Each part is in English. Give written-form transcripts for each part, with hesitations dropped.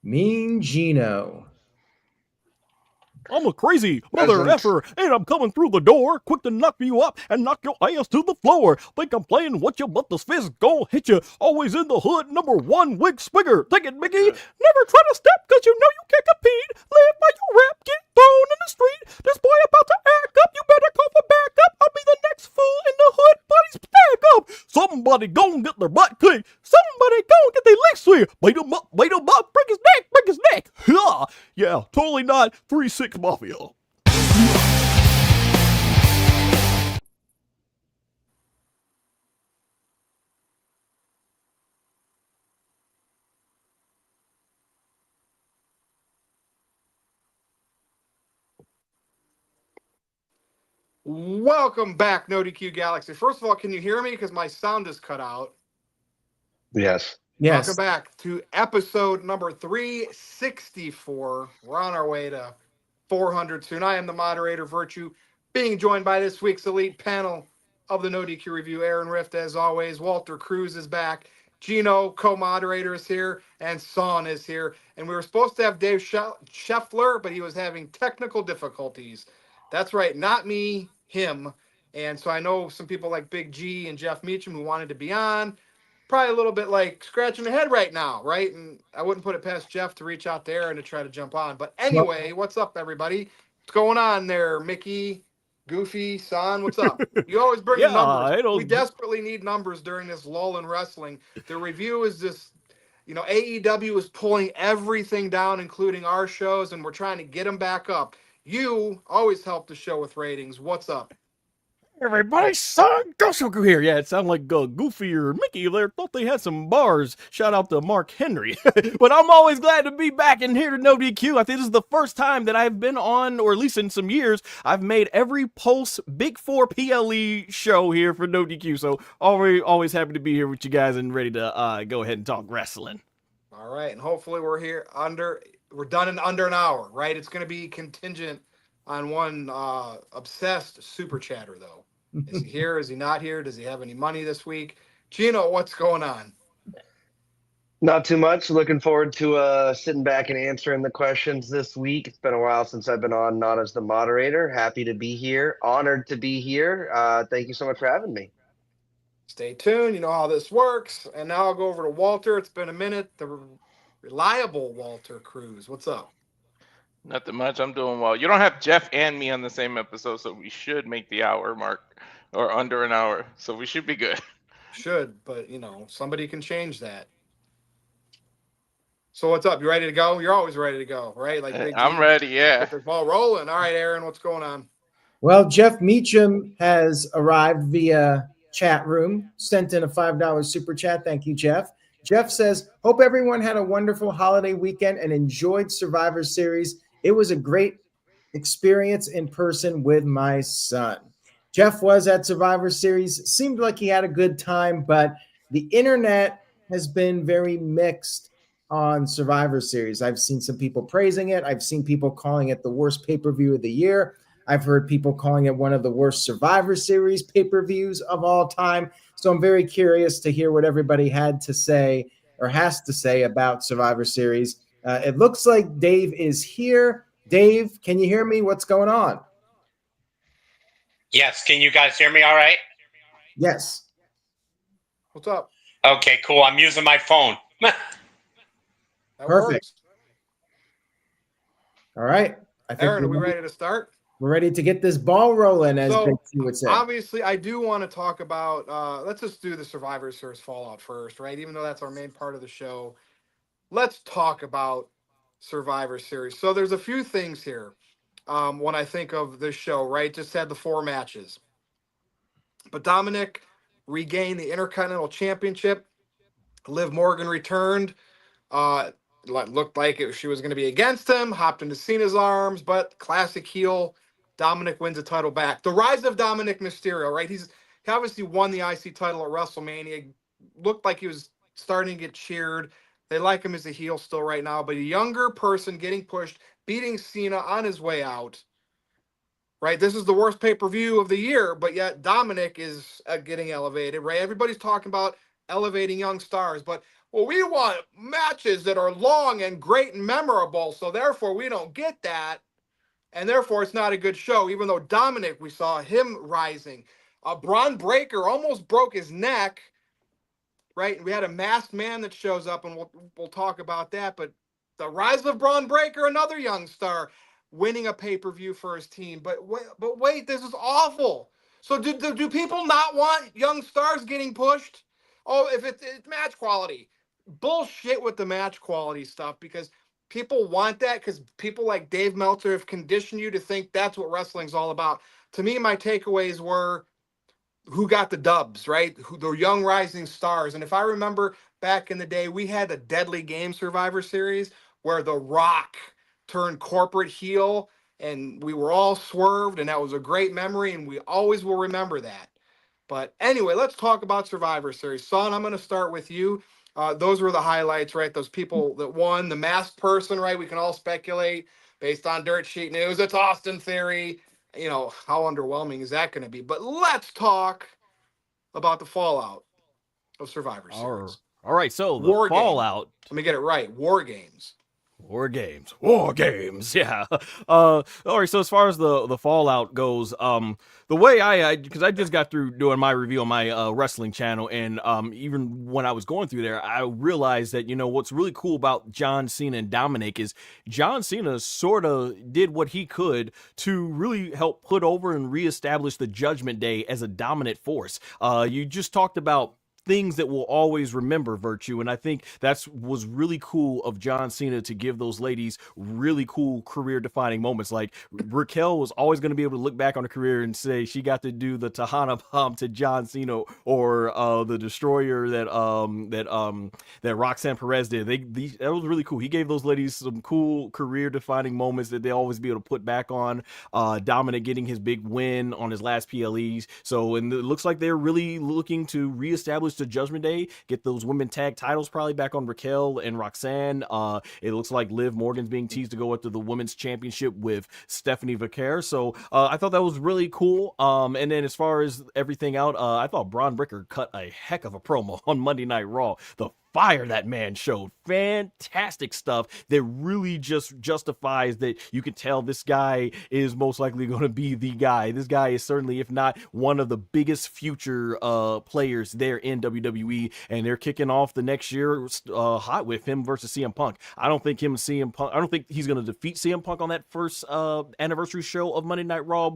Mean Gino. I'm a crazy mother effer, and I'm coming through the door, quick to knock you up and knock your ass to the floor. Think I'm playing what you, but this fist gon' hit you. Always in the hood, #1 wig spigger. Take it, Mickey. Never try to step, cause you know you can't compete. Live by your rap, get thrown in the street. This boy about to act up, you better call for backup. I'll be the next fool in the hood, buddies, back up. Somebody gon' get their butt kicked. Somebody gon' get their legs swear. Wait him up, break his neck, break his neck. Yeah, totally not 3-6 Mafia. Welcome back, NoDQ Galaxy. First of all, can you hear me? Because my sound is cut out. Yes. Yes. Welcome back to episode number 364. We're on our way to 400 soon. I am the moderator, Virtue, being joined by this week's elite panel of the NoDQ review. Aaron Rift, as always. Walter Cruz is back. Gino, co-moderator, is here. And Son is here. And we were supposed to have Dave Scheffler, but he was having technical difficulties. That's right, not me, him. And so I know some people like Big G and Jeff Meacham who wanted to be on. Probably a little bit like scratching their head right now, right? And I wouldn't put it past Jeff to reach out there and to try to jump on. But anyway, what's up, everybody? What's going on there, Mickey, Goofy, Son? What's up? You always bring numbers. We desperately need numbers during this lull in wrestling. The review is just, AEW is pulling everything down, including our shows, and we're trying to get them back up. You always help the show with ratings. What's up? Everybody, Son Gosoku here. Yeah, it sounded like Goofy or Mickey there. Thought they had some bars. Shout out to Mark Henry. But I'm always glad to be back in here to NoDQ. I think this is the first time that I've been on, or at least in some years, I've made every Pulse Big 4 PLE show here for NoDQ. So always happy to be here with you guys and ready to go ahead and talk wrestling. All right, and hopefully we're done in under an hour, right? It's going to be contingent on one obsessed super chatter, though. Is he here? Is he not here? Does he have any money this week? Gino, what's going on? Not too much. Looking forward to sitting back and answering the questions this week. It's been a while since I've been on, not as the moderator. Happy to be here. Honored to be here. Thank you so much for having me. Stay tuned. You know how this works. And now I'll go over to Walter. It's been a minute. The reliable Walter Cruz. What's up? Nothing much. I'm doing well. You don't have Jeff and me on the same episode, so we should make the hour mark or under an hour. So we should be good. Should, but somebody can change that. So what's up? You ready to go? You're always ready to go, right? Like I'm ready, yeah. Get the ball rolling. All right, Aaron, what's going on? Well, Jeff Meacham has arrived via chat room, sent in a $5 super chat. Thank you, Jeff. Jeff says, hope everyone had a wonderful holiday weekend and enjoyed Survivor Series. It was a great experience in person with my son. Jeff was at Survivor Series. Seemed like he had a good time, but the internet has been very mixed on Survivor Series. I've seen some people praising it. I've seen people calling it the worst pay-per-view of the year. I've heard people calling it one of the worst Survivor Series pay-per-views of all time. So I'm very curious to hear what everybody had to say or has to say about Survivor Series. It looks like Dave is here. Dave, can you hear me? What's going on? Yes. Can you guys hear me all right? Yes. What's up? Okay, cool. I'm using my phone. Perfect. Works. All right. I think Aaron, are we ready to start? We're ready to get this ball rolling, as Big T would say. Obviously, I do want to talk about, let's just do the Survivor Series fallout first, right? Even though that's our main part of the show. Let's talk about Survivor Series. So there's a few things here when I think of this show, right? Just had the 4 matches. But Dominik regained the Intercontinental Championship. Liv Morgan returned. Looked like she was going to be against him, hopped into Cena's arms, but classic heel, Dominik wins the title back. The rise of Dominik Mysterio, right? He obviously won the IC title at WrestleMania. Looked like he was starting to get cheered. They like him as a heel still right now, but a younger person getting pushed, beating Cena on his way out, right? This is the worst pay-per-view of the year, but yet Dominik is getting elevated, right? Everybody's talking about elevating young stars, but well, we want matches that are long and great and memorable, so therefore we don't get that, and therefore it's not a good show. Even though Dominik, we saw him rising. Bron Breakker almost broke his neck, right? We had a masked man that shows up, and we'll talk about that. But the rise of Bron Breakker, another young star, winning a pay-per-view for his team. But wait, this is awful. So do people not want young stars getting pushed? Oh, if it's match quality. Bullshit with the match quality stuff, because people want that, because people like Dave Meltzer have conditioned you to think that's what wrestling's all about. To me, my takeaways were who got the dubs, right? Who the young rising stars. And if I remember back in the day, we had the Deadly Game Survivor Series where The Rock turned corporate heel, and we were all swerved, and that was a great memory, and we always will remember that. But anyway, let's talk about Survivor Series. Son, I'm going to start with you. Those were the highlights, right? Those people that won. The masked person, right? We can all speculate based on Dirt Sheet News. It's Austin Theory. You know, how underwhelming is that going to be? But let's talk about the fallout of Survivor Series. All right, so the War fallout. Let me get it right. War Games. War games, yeah. All right, so as far as the fallout goes, the way because I just got through doing my review on my wrestling channel, and even when I was going through there, I realized that, you know, what's really cool about John Cena and Dominik is John Cena sort of did what he could to really help put over and reestablish the Judgment Day as a dominant force. You just talked about things that we'll always remember, Virtue, and I think that's was really cool of John Cena to give those ladies really cool career-defining moments. Like Raquel was always going to be able to look back on her career and say she got to do the Tahana Bomb to John Cena, or the Destroyer that Roxanne Perez did. That was really cool. He gave those ladies some cool career-defining moments that they always be able to put back on. Dominik getting his big win on his last PLEs. So, and it looks like they're really looking to reestablish the Judgment Day, get those women tag titles probably back on Raquel and Roxanne. It looks like Liv Morgan's being teased to go after the women's championship with Stephanie Vaquer. So I thought that was really cool. And then as far as everything out, I thought Bron Breakker cut a heck of a promo on Monday Night Raw. The fire that man showed, fantastic stuff that really just justifies that you can tell this guy is most likely going to be the guy. This guy is certainly, if not one of the biggest future players there in WWE, and they're kicking off the next year hot with him versus CM Punk. I don't think he's going to defeat CM Punk on that first anniversary show of Monday Night Raw,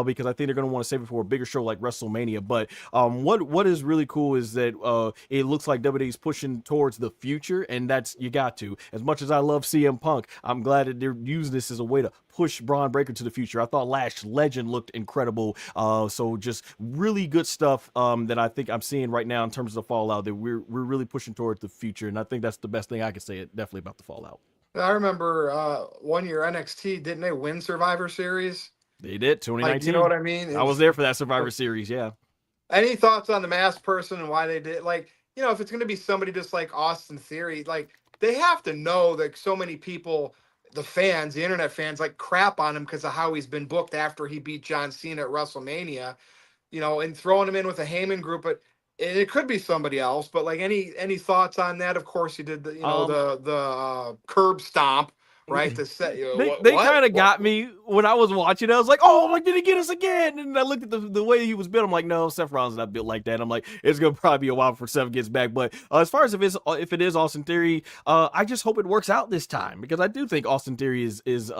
because I think they're going to want to save it for a bigger show like WrestleMania. But what is really cool is that it looks like WWE's pushing towards the future, and that's, you got to. As much as I love CM Punk, I'm glad that they're using this as a way to push Bron Breakker to the future. I thought Lash Legend looked incredible. So just really good stuff that I think I'm seeing right now in terms of the fallout, that we're really pushing towards the future, and I think that's the best thing I can say definitely about the fallout. I remember one year NXT, didn't they win Survivor Series? They did, 2019. Like, you know what I mean? I was there for that Survivor Series, yeah. Any thoughts on the masked person and why they did, like, you know, if it's going to be somebody just like Austin Theory, like, they have to know that so many people, the fans, the internet fans, like, crap on him because of how he's been booked after he beat John Cena at WrestleMania, you know, and throwing him in with a Heyman group. But it could be somebody else. But like, any thoughts on that? Of course, you did the, you know, the curb stomp. Right, to set you. They kind of got me when I was watching. I was like, "Oh, like, did he get us again?" And I looked at the way he was built. I'm like, "No, Seth Rollins is not built like that." I'm like, "It's gonna probably be a while before Seth gets back." But as far as if it is Austin Theory, I just hope it works out this time, because I do think Austin Theory is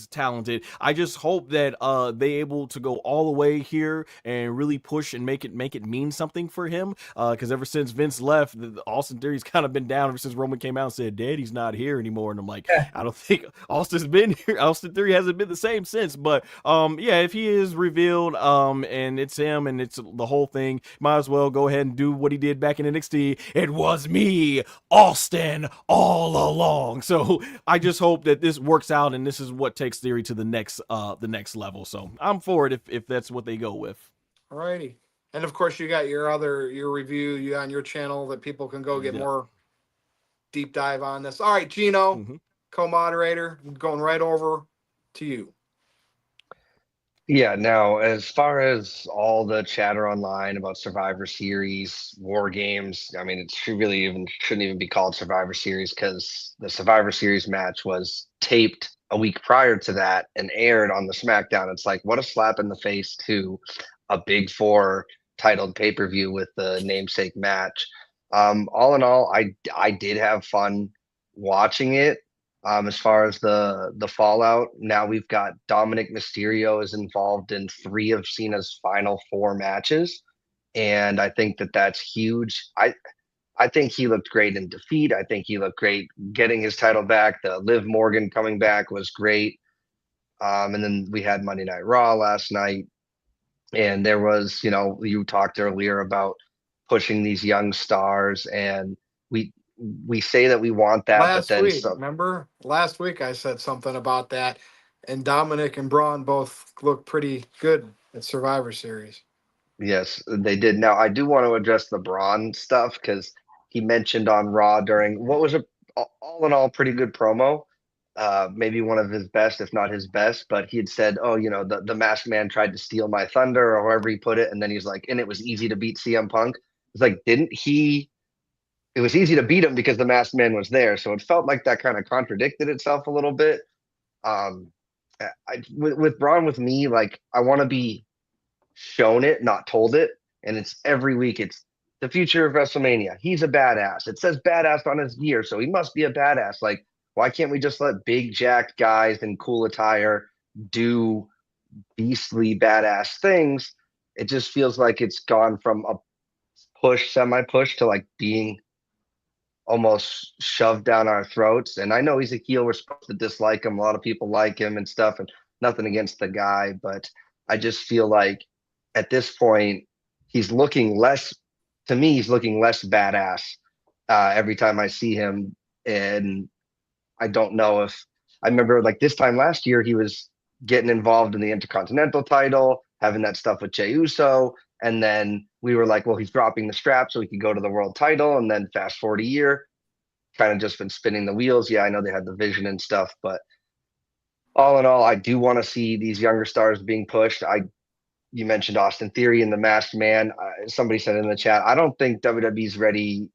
talented. I just hope that they able to go all the way here and really push and make it mean something for him. Because ever since Vince left, Austin Theory's kind of been down ever since Roman came out and said, "Daddy's not here anymore." And I'm like, I don't think Austin's been here. Austin Theory hasn't been the same since. But yeah, if he is revealed and it's him and it's the whole thing, might as well go ahead and do what he did back in NXT. It was me, Austin, all along. So I just hope that this works out and this is what takes Theory to the next level. So I'm for it if that's what they go with. Alrighty. And of course, you got your review on your channel that people can go get more deep dive on this. All right, Gino, co-moderator, I'm going right over to you. Yeah, now as far as all the chatter online about Survivor Series, War Games, I mean, it shouldn't even be called Survivor Series because the Survivor Series match was taped a week prior to that and aired on the SmackDown. It's like, what a slap in the face to a Big Four titled pay-per-view with the namesake match. All in all, I did have fun watching it. As far as the fallout, now we've got Dominik Mysterio is involved in 3 of Cena's final 4 matches, and I think that that's huge. I think he looked great in defeat. I think he looked great getting his title back. The Liv Morgan coming back was great. And then we had Monday Night Raw last night, and there was, you talked earlier about pushing these young stars, and we say that we want that, but Last then week, some. remember? Last week I said something about that, and Dominik and Braun both looked pretty good at Survivor Series. Yes, they did. Now, I do want to address the Braun stuff because he mentioned on Raw during what was all in all pretty good promo, maybe one of his best, if not his best. But he had said, "Oh, the Masked Man tried to steal my thunder," or however he put it, and then he's like, "And it was easy to beat CM Punk." It's like, didn't he? It was easy to beat him because the Masked Man was there, so it felt like that kind of contradicted itself a little bit. Um, with Braun, with me, like I want to be shown it, not told it. And it's every week. It's the future of WrestleMania. He's a badass. It says badass on his gear, so he must be a badass. Like, why can't we just let big jacked guys in cool attire do beastly badass things? It just feels like it's gone from a semi push to like being almost shoved down our throats. And I know he's a heel. We're supposed to dislike him. A lot of people like him and stuff, and nothing against the guy, but I just feel like at this point, he's looking less, to me, he's looking less badass every time I see him. And I don't know if I remember like this time last year, he was getting involved in the Intercontinental title, having that stuff with Jey Uso. And then we were like, well, he's dropping the strap so he could go to the world title. And then fast forward a year, kind of just been spinning the wheels. Yeah, I know they had the vision and stuff, but all in all, I do want to see these younger stars being pushed. You mentioned Austin Theory and the Masked Man. Somebody said in the chat, I don't think WWE's ready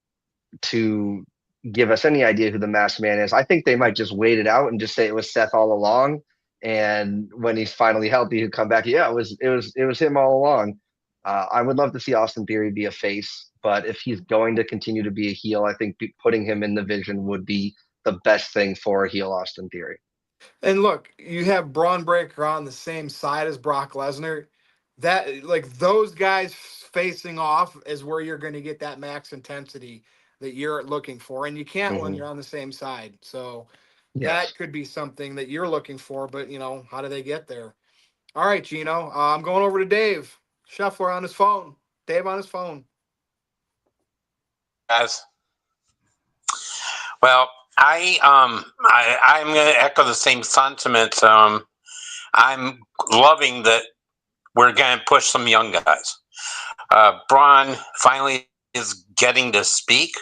to give us any idea who the Masked Man is. I think they might just wait it out and just say it was Seth all along. And when he's finally healthy, he'll come back. Yeah, it was him all along. I would love to see Austin Theory be a face, but if he's going to continue to be a heel, I think putting him in the Vision would be the best thing for a heel Austin Theory. And look, you have Bron Breakker on the same side as Brock Lesnar. That, like, those guys facing off is where you're going to get that max intensity that you're looking for, and you can't when you're on the same side. So Yes. that could be something that you're looking for, but how do they get there? All right, Gino, I'm going over to Dave Scheffler on his phone. Dave on his phone. Guys. Well, I'm going to echo the same sentiment. I'm loving that we're going to push some young guys. Braun finally is getting to speak,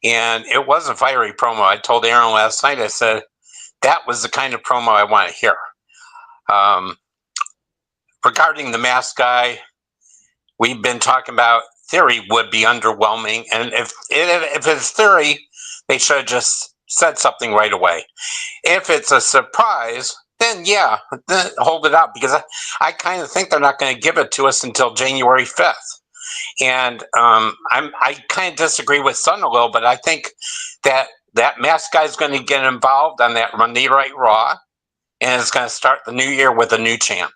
and it was a fiery promo. I told Aaron last night, I said, that was the kind of promo I want to hear. Regarding the mask guy, we've been talking about Theory would be underwhelming, and if it's Theory, they should have just said something right away. If it's a surprise, then yeah, then hold it out, because I kind of think they're not going to give it to us until January 5th. And I kind of disagree with Sun a little, but I think that mask guy is going to get involved on that Monday Night Raw, and it's going to start the new year with a new champ.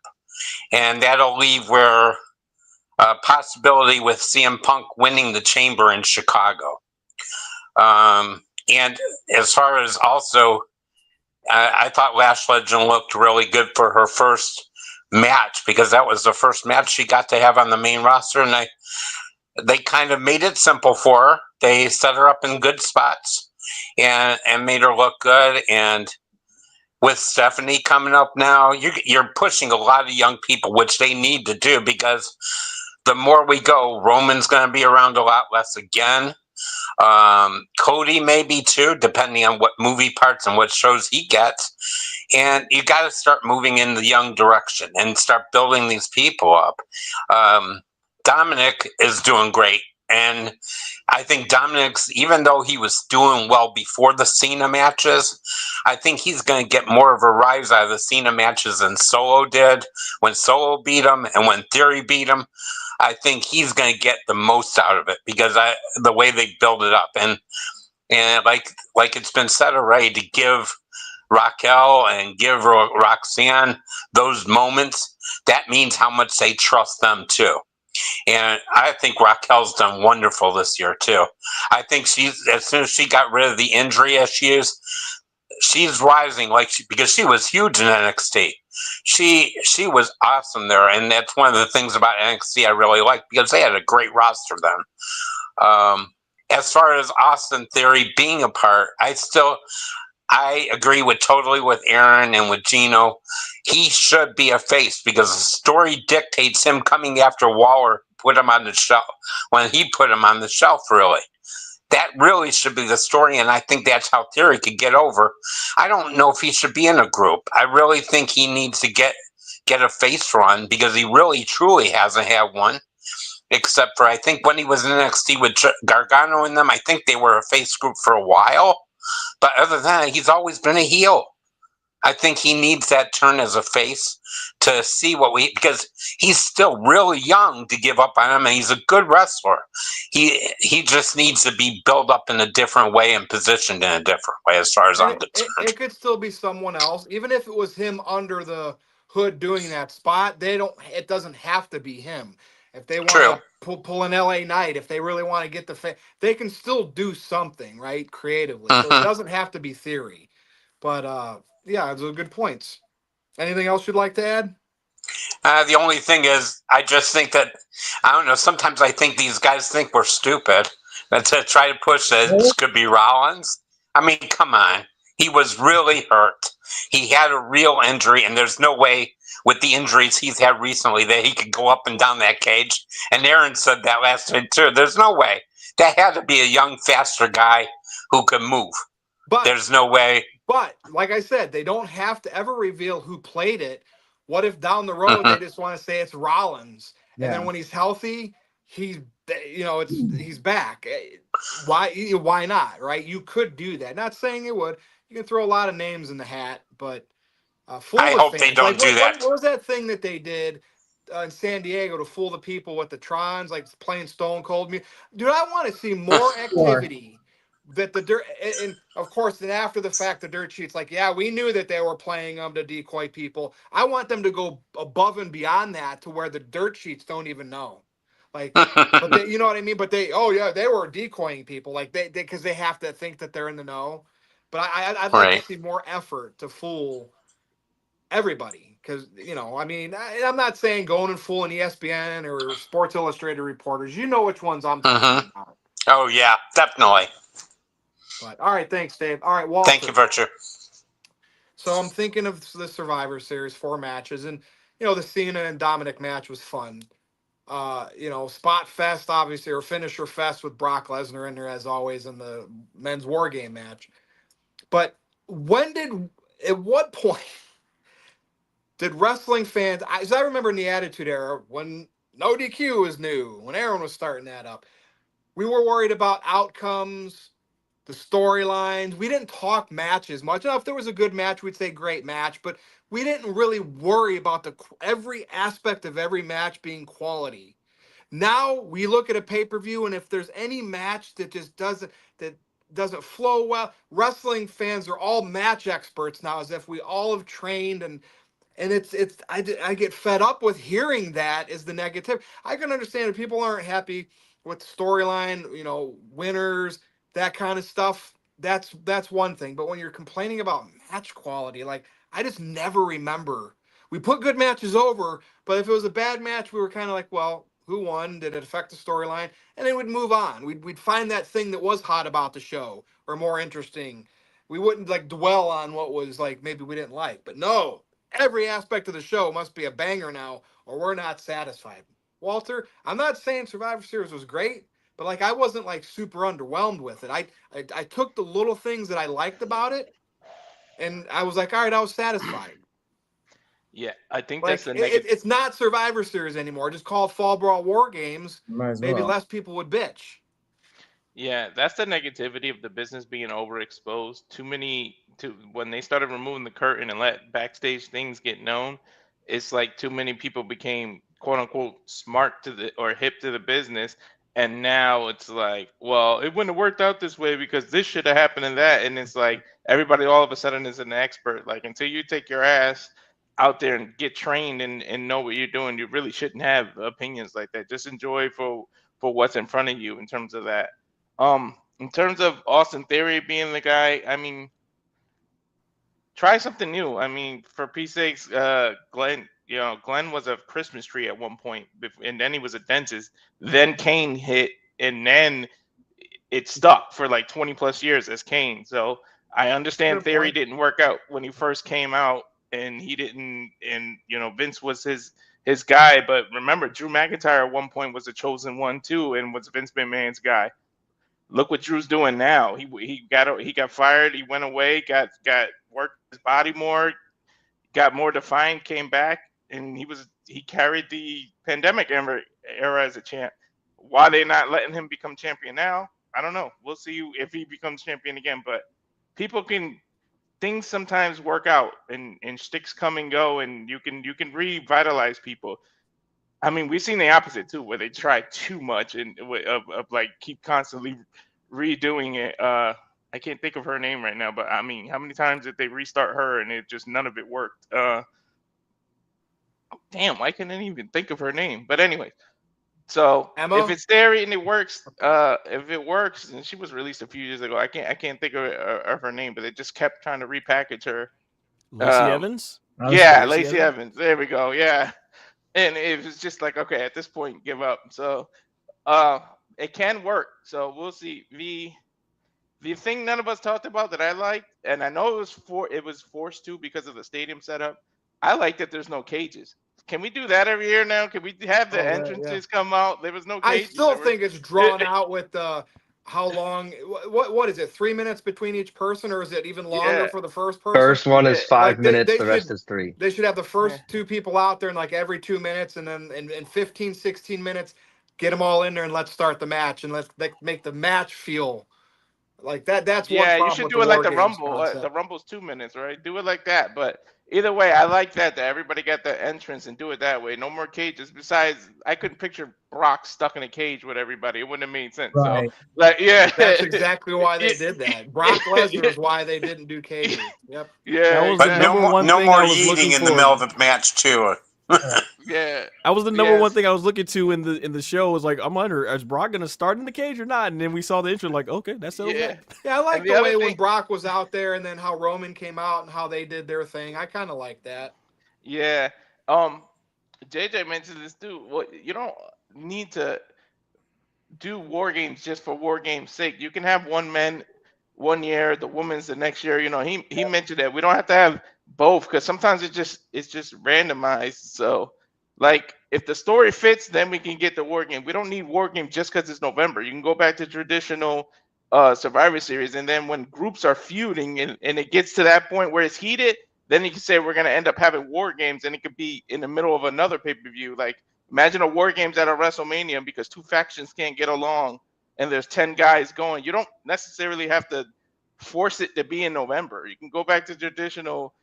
And that'll leave where a possibility with CM Punk winning the Chamber in Chicago. And as far as also, I thought Lash Legend looked really good for her first match, because that was the first match she got to have on the main roster, and they kind of made it simple for her. They set her up in good spots and made her look good. And with Stephanie coming up now, you're pushing a lot of young people, which they need to do, because the more we go, Roman's going to be around a lot less again. Cody maybe too, depending on what movie parts and what shows he gets. And you got to start moving in the young direction and start building these people up. Dominik is doing great. And I think Dominik's, even though he was doing well before the Cena matches, I think he's going to get more of a rise out of the Cena matches than Solo did when Solo beat him and when Theory beat him. I think he's going to get the most out of it because the way they build it up. And like it's been said already, to give Raquel and give Roxanne those moments, that means how much they trust them too. And I think Raquel's done wonderful this year too. I think as soon as she got rid of the injury issues, she's rising because she was huge in NXT. She was awesome there, and that's one of the things about NXT I really like because they had a great roster then. As far as Austin Theory being a part, I agree totally with Aaron and with Gino. He should be a face because the story dictates him coming after Waller put him on the shelf when he put him on the shelf, really. That really should be the story, and I think that's how Theory could get over. I don't know if he should be in a group. I really think he needs to get a face run because he really, truly hasn't had one. Except for, I think, when he was in NXT with Gargano and them, I think they were a face group for a while. But other than that, he's always been a heel. I think he needs that turn as a face to see because he's still really young to give up on him, and he's a good wrestler. He just needs to be built up in a different way and positioned in a different way as far as I'm concerned. It could still be someone else. Even if it was him under the hood doing that spot, it doesn't have to be him. If they want to pull an LA Knight, if they really want to get they can still do something, right, creatively. So it doesn't have to be Theory. But, yeah, those are good points. Anything else you'd like to add? The only thing is, I just think that, I don't know, sometimes I think these guys think we're stupid. But to try to push that this could be Rollins. I mean, come on. He was really hurt. He had a real injury, and there's no way with the injuries he's had recently that he could go up and down that cage. And Aaron said that last night too. There's no way. That had to be a young, faster guy who could move. But there's no way. But like I said, they don't have to ever reveal who played it. What if down the road they just want to say it's Rollins, and then when he's healthy, he's back. Why not? Right? You could do that. Not saying it would. You can throw a lot of names in the hat, but I hope they don't do that. What was that thing that they did in San Diego to fool the people with the Trons, like playing Stone Cold? Dude, I want to see more activity. That the dirt, and of course, then after the fact, the dirt sheet's like, yeah, we knew that they were playing them to decoy people. I want them to go above and beyond that to where the dirt sheets don't even know, like, but they, you know what I mean? But they were decoying people, like because they have to think that they're in the know. But I'd like to see more effort to fool everybody, because I mean, I'm not saying going and fooling ESPN or Sports Illustrated reporters. You know which ones I'm talking about. Oh yeah, definitely. But all right, thanks, Dave. All right, Walter. Thank you, Virtue. So I'm thinking of the Survivor Series 4 matches, and the Cena and Dominik match was fun. Spot Fest, obviously, or Finisher Fest with Brock Lesnar in there as always in the men's War Game match. But at what point did wrestling fans? As I remember in the Attitude Era, when NoDQ was new, when Aaron was starting that up, we were worried about outcomes, the storylines. We didn't talk matches much. Now, if there was a good match, we'd say great match, but we didn't really worry about every aspect of every match being quality. Now we look at a pay-per-view, and if there's any match that just doesn't flow well, wrestling fans are all match experts now, as if we all have trained, and I get fed up with hearing that as the negative. I can understand if people aren't happy with storyline, winners, that kind of stuff, that's one thing. But when you're complaining about match quality, like, I just never remember. We put good matches over, but if it was a bad match, we were kind of like, well, who won? Did it affect the storyline? And then we'd move on. We'd find that thing that was hot about the show or more interesting. We wouldn't dwell on what was maybe we didn't like. But no, every aspect of the show must be a banger now, or we're not satisfied. Walter, I'm not saying Survivor Series was great, but I wasn't super underwhelmed with it. I took the little things that I liked about it, and I was like, all right, I was satisfied. Yeah, I think Like that's the negative. it's not Survivor Series anymore. Just call it Fall Brawl War Games. Might as Maybe well. less people would bitch. Yeah, that's the negativity of the business being overexposed. Too many when they started removing the curtain and let backstage things get known, it's like too many people became quote unquote smart to the or hip to the business. And now it's like, well, it wouldn't have worked out this way because this should have happened and that. And it's like everybody all of a sudden is an expert. Like until you take your ass out there and get trained and know what you're doing, you really shouldn't have opinions like that. Just enjoy for what's in front of you in terms of that. In terms of Austin Theory being the guy, I mean, try something new. I mean, for Pete's sakes, Glenn, Glenn was a Christmas tree at one point, and then he was a dentist. Then Kane hit, and then it stuck for like 20 plus years as Kane. So I understand Good Theory point. didn't work out when he first came out, and he didn't, and Vince was his guy. But remember, Drew McIntyre at one point was a chosen one too, and was Vince McMahon's guy. Look what Drew's doing now. He got fired. He went away. Got worked his body more. Got more defined. Came back, and he carried the pandemic era as a champ. Why they not letting him become champion now? I don't know. We'll see if he becomes champion again. But things sometimes work out, and sticks come and go, and you can revitalize people. I mean, we've seen the opposite too, where they try too much and of like keep constantly redoing it. I can't think of her name right now, but I mean, how many times did they restart her and it just none of it worked? Damn, why can't I even think of her name? But anyway, so Emma? if it's there and it works, if it works, and she was released a few years ago, I can't think of her name, but they just kept trying to repackage her. Lacey Evans? Yeah, Lacey Evans. There we go. Yeah. And it was just like, okay, at this point, give up. So it can work. So we'll see. The thing none of us talked about that I liked, and I know it was forced to because of the stadium setup. I like that there's no cages. Can we do that every year now? Can we have the entrances come out? There was no cages. I still think it's drawn out with how long? What is it? 3 minutes between each person, or is it even longer for the first person? First one is 5 minutes. The rest is 3. They should have the first 2 people out there in like every 2 minutes, and then in 15, 16 minutes, get them all in there and let's start the match, and let's make the match feel like that. That's one problem. Yeah, you should do it like the Rumble. The Rumble's 2 minutes, right? Do it like that. But either way, I like that everybody got the entrance and do it that way. No more cages. Besides, I couldn't picture Brock stuck in a cage with everybody. It wouldn't have made sense. Right. So, like, yeah, that's exactly why they did that. Brock Lesnar is why they didn't do cages. Yep. Yeah, but no more eating in the middle of the match too. Yeah, that was the number one thing I was looking to in the show. Was like, I'm wondering, is Brock gonna start in the cage or not? And then we saw the intro, like, okay, that's it. Yeah, I like the way when Brock was out there, and then how Roman came out and how they did their thing. I kind of like that. Yeah. JJ mentioned this too. Well, you don't need to do war games just for war games' sake. You can have one man 1 year, the women's the next year. He mentioned that we don't have to have both because sometimes it's just randomized. So, like, if the story fits, then we can get the war game. We don't need war game just because it's November. You can go back to traditional Survivor Series, and then when groups are feuding and it gets to that point where it's heated, then you can say we're gonna end up having war games, and it could be in the middle of another pay-per-view. Like, imagine a war games at a WrestleMania because 2 factions can't get along and there's 10 guys going. You don't necessarily have to force it to be in November. You can go back to traditional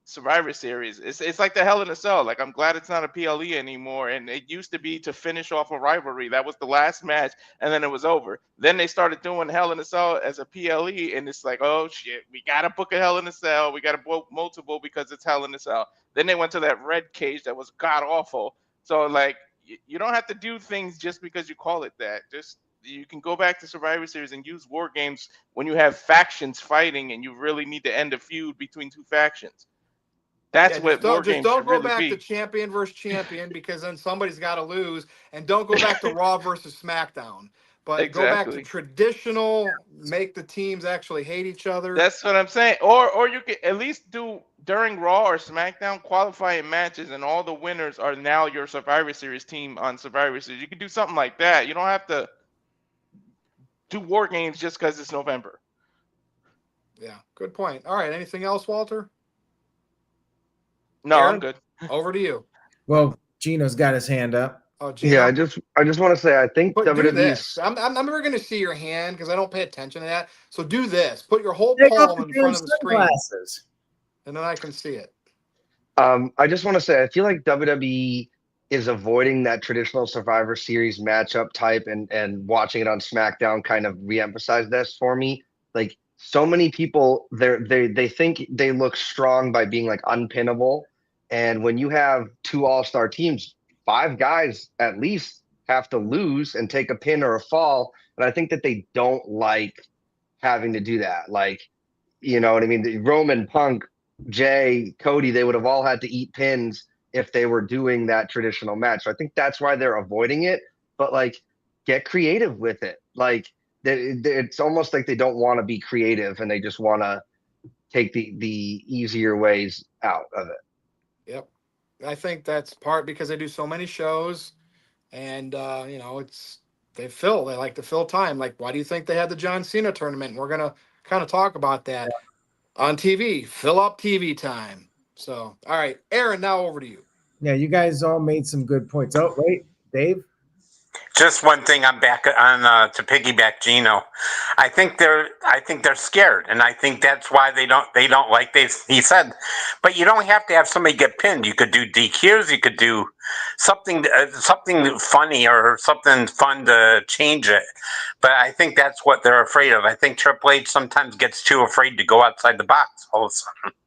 Survivor Series. It's like the Hell in a Cell. Like, I'm glad it's not a PLE anymore. And it used to be to finish off a rivalry. That was the last match, and then it was over. Then they started doing Hell in a Cell as a PLE, and it's like, oh shit, we gotta book a Hell in a Cell. We gotta book multiple because it's Hell in a Cell. Then they went to that red cage that was god awful. So, like, you don't have to do things just because you call it that. You can go back to Survivor Series and use war games when you have factions fighting and you really need to end a feud between 2 factions. That's what war games don't should go really back be. to champion versus champion because then somebody's got to lose, and don't go back to Raw versus SmackDown. But go back to traditional, make the teams actually hate each other. That's what I'm saying. Or you could at least do during Raw or SmackDown qualifying matches, and all the winners are now your Survivor Series team on Survivor Series. You could do something like that. You don't have to do war games just because it's November. Yeah, good point. All right, anything else, Walter? No, Aaron? I'm good. Over to you. Well, Gino's got his hand up. Oh, Gino? Yeah, I just want to say I think But do WWE's this. I'm never going to see your hand because I don't pay attention to that. So do this. Put your whole Take off palm the in damn front of the screen, sunglasses. and then I can see it. I just want to say I feel like WWE is avoiding that traditional Survivor Series matchup type and watching it on SmackDown kind of reemphasized this for me. Like so many people they think they look strong by being like unpinnable. And when you have two all-star teams, five guys at least have to lose and take a pin or a fall. And I think that they don't like having to do that. Like, you know what I mean? The Roman, Punk, Jay, Cody, they would have all had to eat pins if they were doing that traditional match. So I think that's why they're avoiding it. But like, get creative with it. Like, it's almost like they don't want to be creative and they just want to take the easier ways out of it. Yep. I think that's part because they do so many shows, and you know, they like to fill time. Like, why do you think they had the John Cena tournament? We're gonna kind of talk about that on TV. Fill up TV time. So, all right, Aaron, now over to you. Yeah, you guys all made some good points. Oh, wait, Dave? Just one thing, I'm back on to piggyback Gino. I think they're scared, and I think that's why they don't like he said. But you don't have to have somebody get pinned. You could do DQs. You could do something funny or something fun to change it. But I think that's what they're afraid of. I think Triple H sometimes gets too afraid to go outside the box all of a sudden.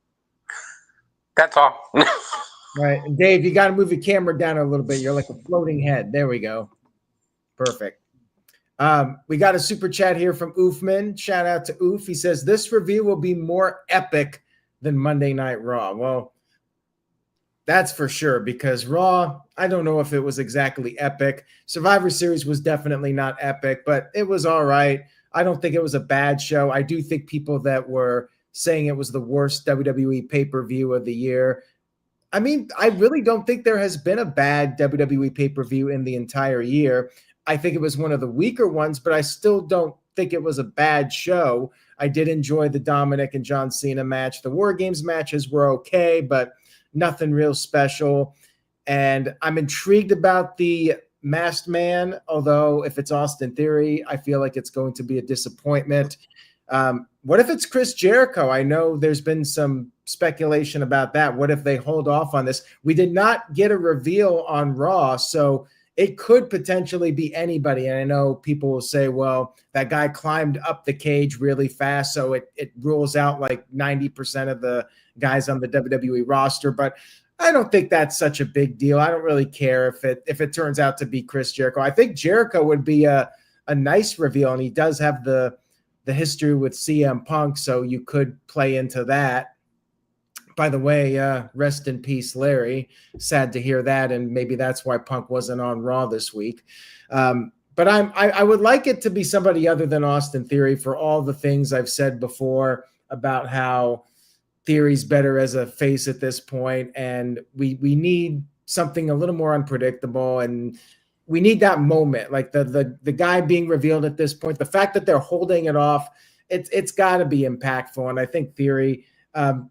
That's all. Right. And Dave, you got to move your camera down a little bit. You're like a floating head. There we go. Perfect. We got a super chat here from Oofman. Shout out to Oof. He says, this review will be more epic than Monday Night Raw. Well, that's for sure, because Raw, I don't know if it was exactly epic. Survivor Series was definitely not epic, but it was all right. I don't think it was a bad show. I do think people that were saying it was the worst WWE pay-per-view of the year, I mean, I really don't think there has been a bad WWE pay-per-view in the entire year. I think it was one of the weaker ones, but I still don't think it was a bad show. I did enjoy the Dominik and John Cena match. The War Games matches were okay, but nothing real special. And I'm intrigued about the Masked Man, although if it's Austin Theory, I feel like it's going to be a disappointment. What if it's Chris Jericho? I know there's been some speculation about that. What if they hold off on this? We did not get a reveal on Raw, so it could potentially be anybody. And I know people will say, well, that guy climbed up the cage really fast, so it rules out like 90% of the guys on the WWE roster. But I don't think that's such a big deal. I don't really care if it turns out to be Chris Jericho. I think Jericho would be a nice reveal, and he does have the history with CM Punk, so you could play into that. By the way, rest in peace, Larry. Sad to hear that, and maybe that's why Punk wasn't on Raw this week. But I would like it to be somebody other than Austin Theory for all the things I've said before about how Theory's better as a face at this point, and we need something a little more unpredictable, and we need that moment, like the guy being revealed at this point. The fact that they're holding it off, it's got to be impactful. And I think Theory,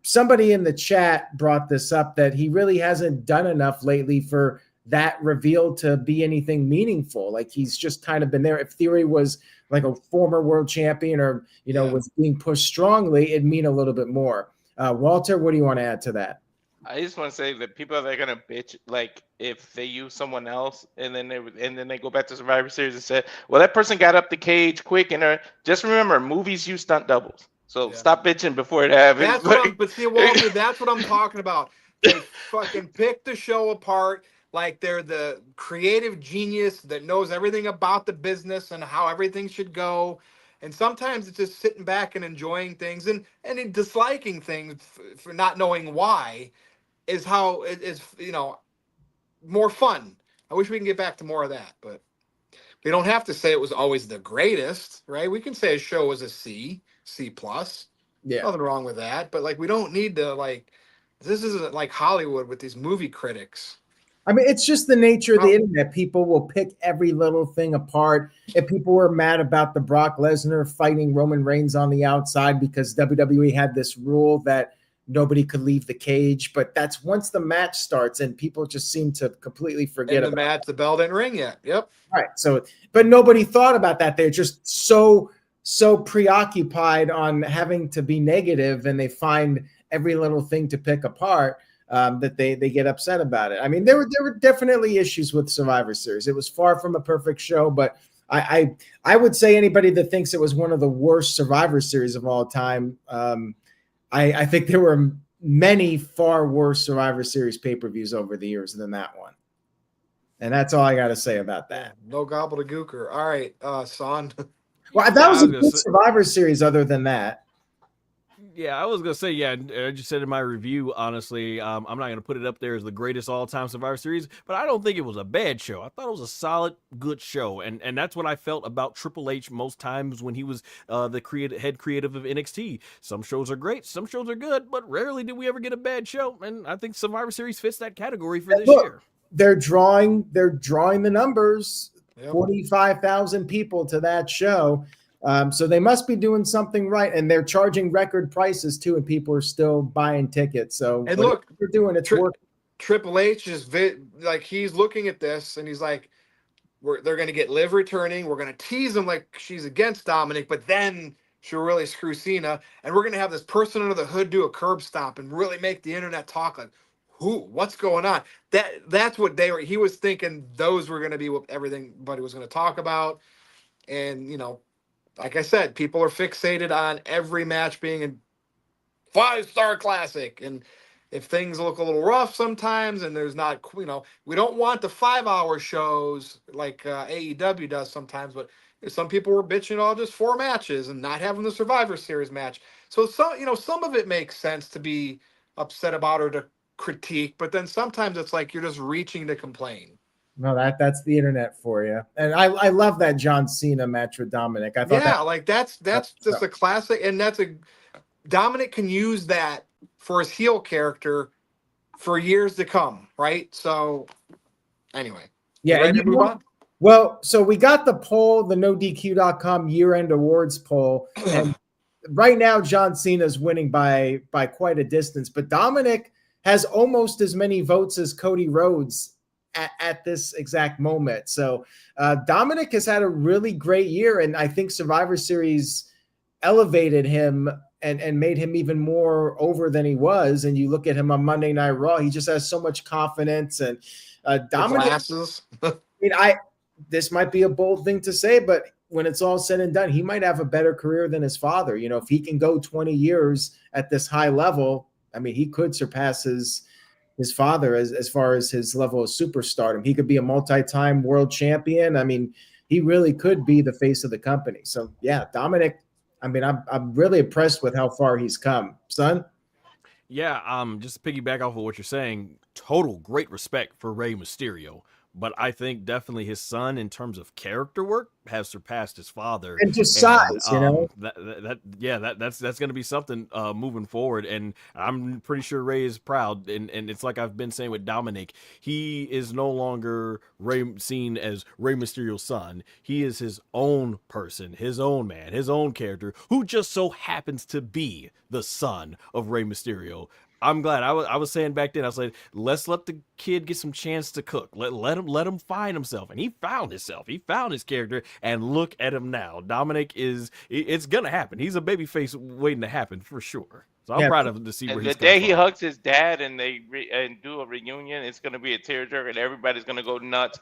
somebody in the chat brought this up, that he really hasn't done enough lately for that reveal to be anything meaningful. Like, he's just kind of been there. If Theory was like a former world champion or, was being pushed strongly, it'd mean a little bit more. Walter, what do you want to add to that? I just want to say that people are gonna bitch, like, if they use someone else and then they go back to Survivor Series and say, well, that person got up the cage quick, and just remember, movies use stunt doubles. So stop bitching before it happens. But see, Walter, that's what I'm talking about. They fucking pick the show apart like they're the creative genius that knows everything about the business and how everything should go. And sometimes it's just sitting back and enjoying things and disliking things for not knowing why is how it is, more fun. I wish we can get back to more of that, but we don't have to say it was always the greatest, right? We can say a show was a C plus. Yeah. Nothing wrong with that. But like, we don't need to this isn't like Hollywood with these movie critics. I mean, it's just the nature of the internet. People will pick every little thing apart. If people were mad about the Brock Lesnar fighting Roman Reigns on the outside because WWE had this rule that nobody could leave the cage, but that's once the match starts and people just seem to completely forget about the match. The bell didn't ring yet. Yep. Right. So, but nobody thought about that. They're just so preoccupied on having to be negative, and they find every little thing to pick apart. That they get upset about it. I mean, there were definitely issues with Survivor Series. It was far from a perfect show, but I would say anybody that thinks it was one of the worst Survivor Series of all time, I think there were many far worse Survivor Series pay-per-views over the years than that one. And that's all I got to say about that. No gobbledygooker. All right, Son. Well, that was a good Survivor Series other than that. Yeah, I was going to say, I just said in my review, honestly, I'm not going to put it up there as the greatest all-time Survivor Series, but I don't think it was a bad show. I thought it was a solid, good show, and that's what I felt about Triple H most times when he was the head creative of NXT. Some shows are great, some shows are good, but rarely did we ever get a bad show, and I think Survivor Series fits that category for this year. They're drawing the numbers, 45,000 people to that show. So they must be doing something right, and they're charging record prices too, and people are still buying tickets. So and look, they're doing it's working. Triple H is like he's looking at this and he's like, they're going to get Liv returning. We're going to tease them like she's against Dominik, but then she'll really screw Cena, and we're going to have this person under the hood do a curb stomp and really make the internet talk like, what's going on? That's what he was thinking. Those were going to be what everybody was going to talk about, and like I said, people are fixated on every match being a 5-star classic. And if things look a little rough sometimes and there's not, we don't want the 5-hour shows like AEW does sometimes, but some people were bitching all just 4 matches and not having the Survivor Series match. So, some of it makes sense to be upset about or to critique, but then sometimes it's like you're just reaching to complain. No, that's the internet for you. And I love that John Cena match with Dominik. I thought that's just a classic, and Dominik can use that for his heel character for years to come, right? So anyway. Yeah, ready to move on? Well, so we got the poll, the NoDQ.com year-end awards poll, and right now John Cena is winning by quite a distance, but Dominik has almost as many votes as Cody Rhodes at this exact moment. So Dominik has had a really great year, and I think Survivor Series elevated him and made him even more over than he was. And you look at him on Monday Night Raw, he just has so much confidence. And Dominik, I mean, this might be a bold thing to say, but when it's all said and done, he might have a better career than his father. If he can go 20 years at this high level, I mean, he could surpass his father as far as his level of superstardom. He could be a multi-time world champion. I mean, he really could be the face of the company. So yeah, Dominik, I mean, I'm really impressed with how far he's come. Son? Yeah, just to piggyback off of what you're saying, total great respect for Rey Mysterio. But I think definitely his son, in terms of character work, has surpassed his father. And just size, that's going to be something moving forward. And I'm pretty sure Rey is proud. And it's like I've been saying with Dominik, he is no longer seen as Rey Mysterio's son. He is his own person, his own man, his own character, who just so happens to be the son of Rey Mysterio. I'm glad. I was saying back then, I was like, let's let the kid get some chance to cook. Let him find himself. And he found himself. He found his character, and look at him now. Dominik it's gonna happen. He's a babyface waiting to happen for sure. So I'm proud of him to see where he's the day he hugs his dad and they do a reunion, it's gonna be a tearjerker and everybody's gonna go nuts.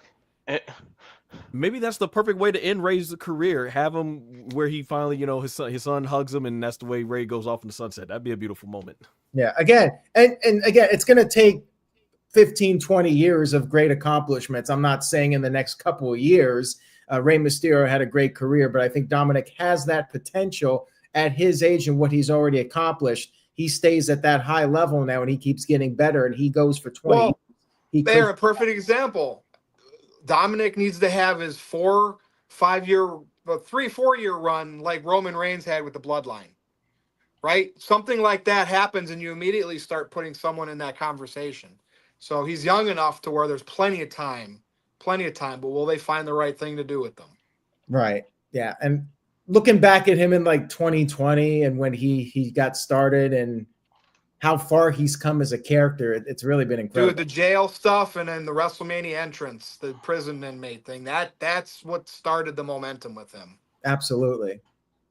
Maybe that's the perfect way to end Rey's career. Have him where he finally, his son hugs him, and that's the way Rey goes off in the sunset. That'd be a beautiful moment. Yeah, again, and again, it's going to take 15, 20 years of great accomplishments. I'm not saying in the next couple of years. Rey Mysterio had a great career, but I think Dominik has that potential at his age and what he's already accomplished. He stays at that high level now, and he keeps getting better, and he goes for 20 years. They're a perfect example. Dominik needs to have his 3-4-year run like Roman Reigns had with the Bloodline, right? Something like that happens, and you immediately start putting someone in that conversation. So he's young enough to where there's plenty of time. But will they find the right thing to do with them? Right. Yeah. And looking back at him in like 2020 and when he got started and how far he's come as a character, it's really been incredible. Dude, the jail stuff and then the WrestleMania entrance, the prison inmate thing, that's what started the momentum with him. Absolutely.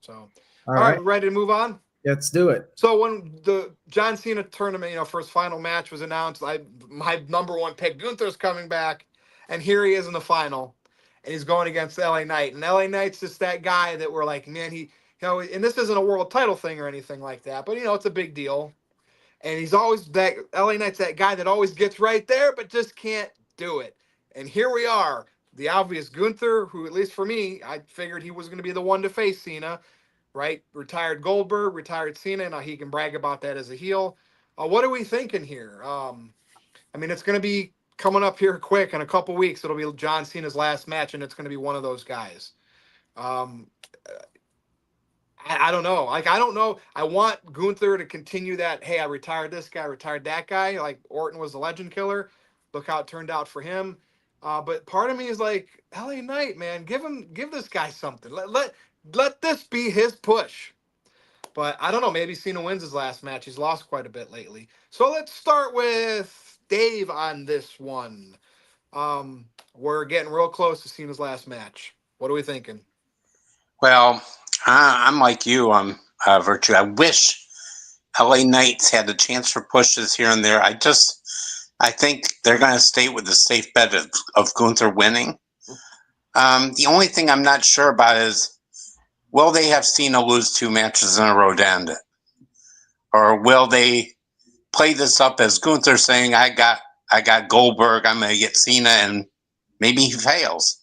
So, all right, ready to move on? Let's do it. So when the John Cena tournament, for his final match was announced, my number one pick, Gunther's coming back, and here he is in the final, and he's going against LA Knight. And LA Knight's just that guy that we're like, man, and this isn't a world title thing or anything like that, but it's a big deal. And he's always that LA Knight's that guy that always gets right there, but just can't do it. And here we are, the obvious Gunther, who at least for me, I figured he was going to be the one to face Cena. Right? Retired Goldberg, retired Cena. Now he can brag about that as a heel. What are we thinking here? It's going to be coming up here quick in a couple weeks. It'll be John Cena's last match, and it's going to be one of those guys. I don't know. I don't know. I want Gunther to continue that. Hey, I retired this guy, retired that guy. Like Orton was the legend killer. Look how it turned out for him. But part of me is like, LA Knight, man, give this guy something. Let this be his push. But I don't know. Maybe Cena wins his last match. He's lost quite a bit lately. So let's start with Dave on this one. We're getting real close to Cena's last match. What are we thinking? Well, I'm like you, Virtue. I wish LA Knights had a chance for pushes here and there. I think they're going to stay with the safe bet of Gunther winning. The only thing I'm not sure about is, will they have Cena lose 2 matches in a row to end it? Or will they play this up as Gunther saying, I got Goldberg, I'm going to get Cena, and maybe he fails.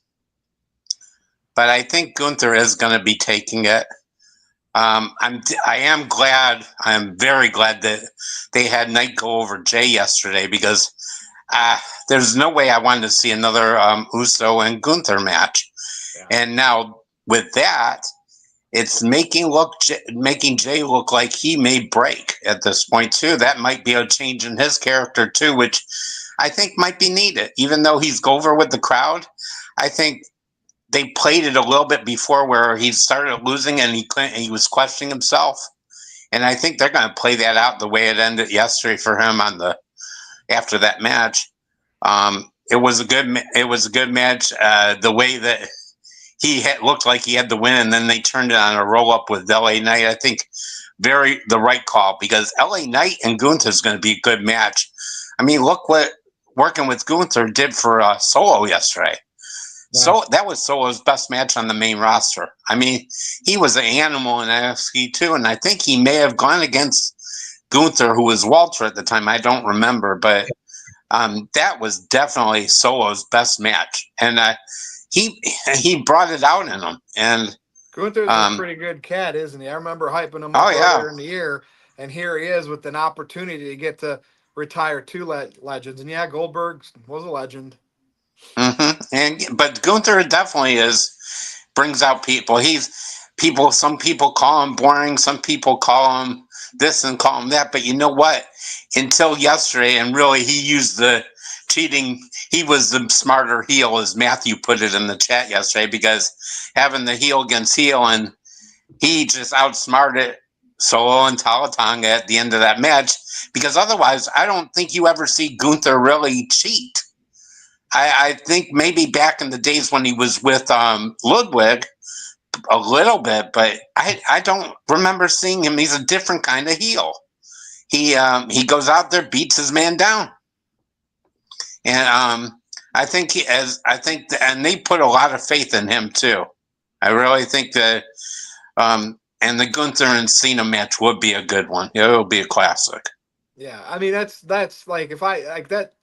But I think Gunther is going to be taking it. I'm very glad that they had Knight go over Jay yesterday, because there's no way I wanted to see another Uso and Gunther match. Yeah. And now with that, it's making Jay look like he may break at this point too. That might be a change in his character too, which I think might be needed. Even though he's over with the crowd, I think they played it a little bit before where he started losing and he was questioning himself. And I think they're going to play that out the way it ended yesterday for him after that match. It was a good match. The way that he looked like he had the win, and then they turned it on a roll up with LA Knight. I think the right call, because LA Knight and Gunther is going to be a good match. I mean, look what working with Gunther did for Solo yesterday. Wow. So that was Solo's best match on the main roster. I mean, he was an animal in NXT too, and I think he may have gone against Gunther, who was Walter at the time. I don't remember, but that was definitely Solo's best match, and he brought it out in him. And Gunther's a pretty good cat, isn't he? I remember hyping him up earlier in the year, and here he is with an opportunity to get to retire 2 legends. And yeah, Goldberg was a legend. Mm-hmm. But Gunther definitely brings out people. Some people call him boring. Some people call him this and call him that. But you know what? Until yesterday, and really he used the cheating. He was the smarter heel, as Matthew put it in the chat yesterday, because having the heel against heel, and he just outsmarted Solo and Talatanga at the end of that match, because otherwise I don't think you ever see Gunther really cheat. I think maybe back in the days when he was with Ludwig a little bit, but I don't remember seeing him. He's a different kind of heel. He goes out there, beats his man down. And I think and they put a lot of faith in him too. I really think that, and the Gunther and Cena match would be a good one. It'll be a classic. Yeah, I mean that's like, if I like that,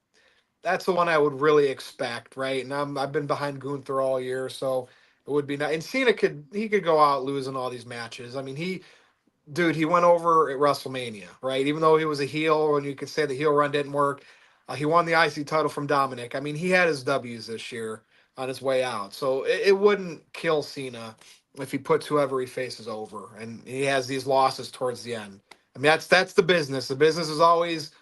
that's the one I would really expect, right? And I've been behind Gunther all year, so it would be nice. And Cena could go out losing all these matches. I mean, he went over at WrestleMania, right? Even though he was a heel, and you could say the heel run didn't work, he won the IC title from Dominik. I mean, he had his W's this year on his way out, so it wouldn't kill Cena if he puts whoever he faces over, and he has these losses towards the end. I mean, that's the business. The business is always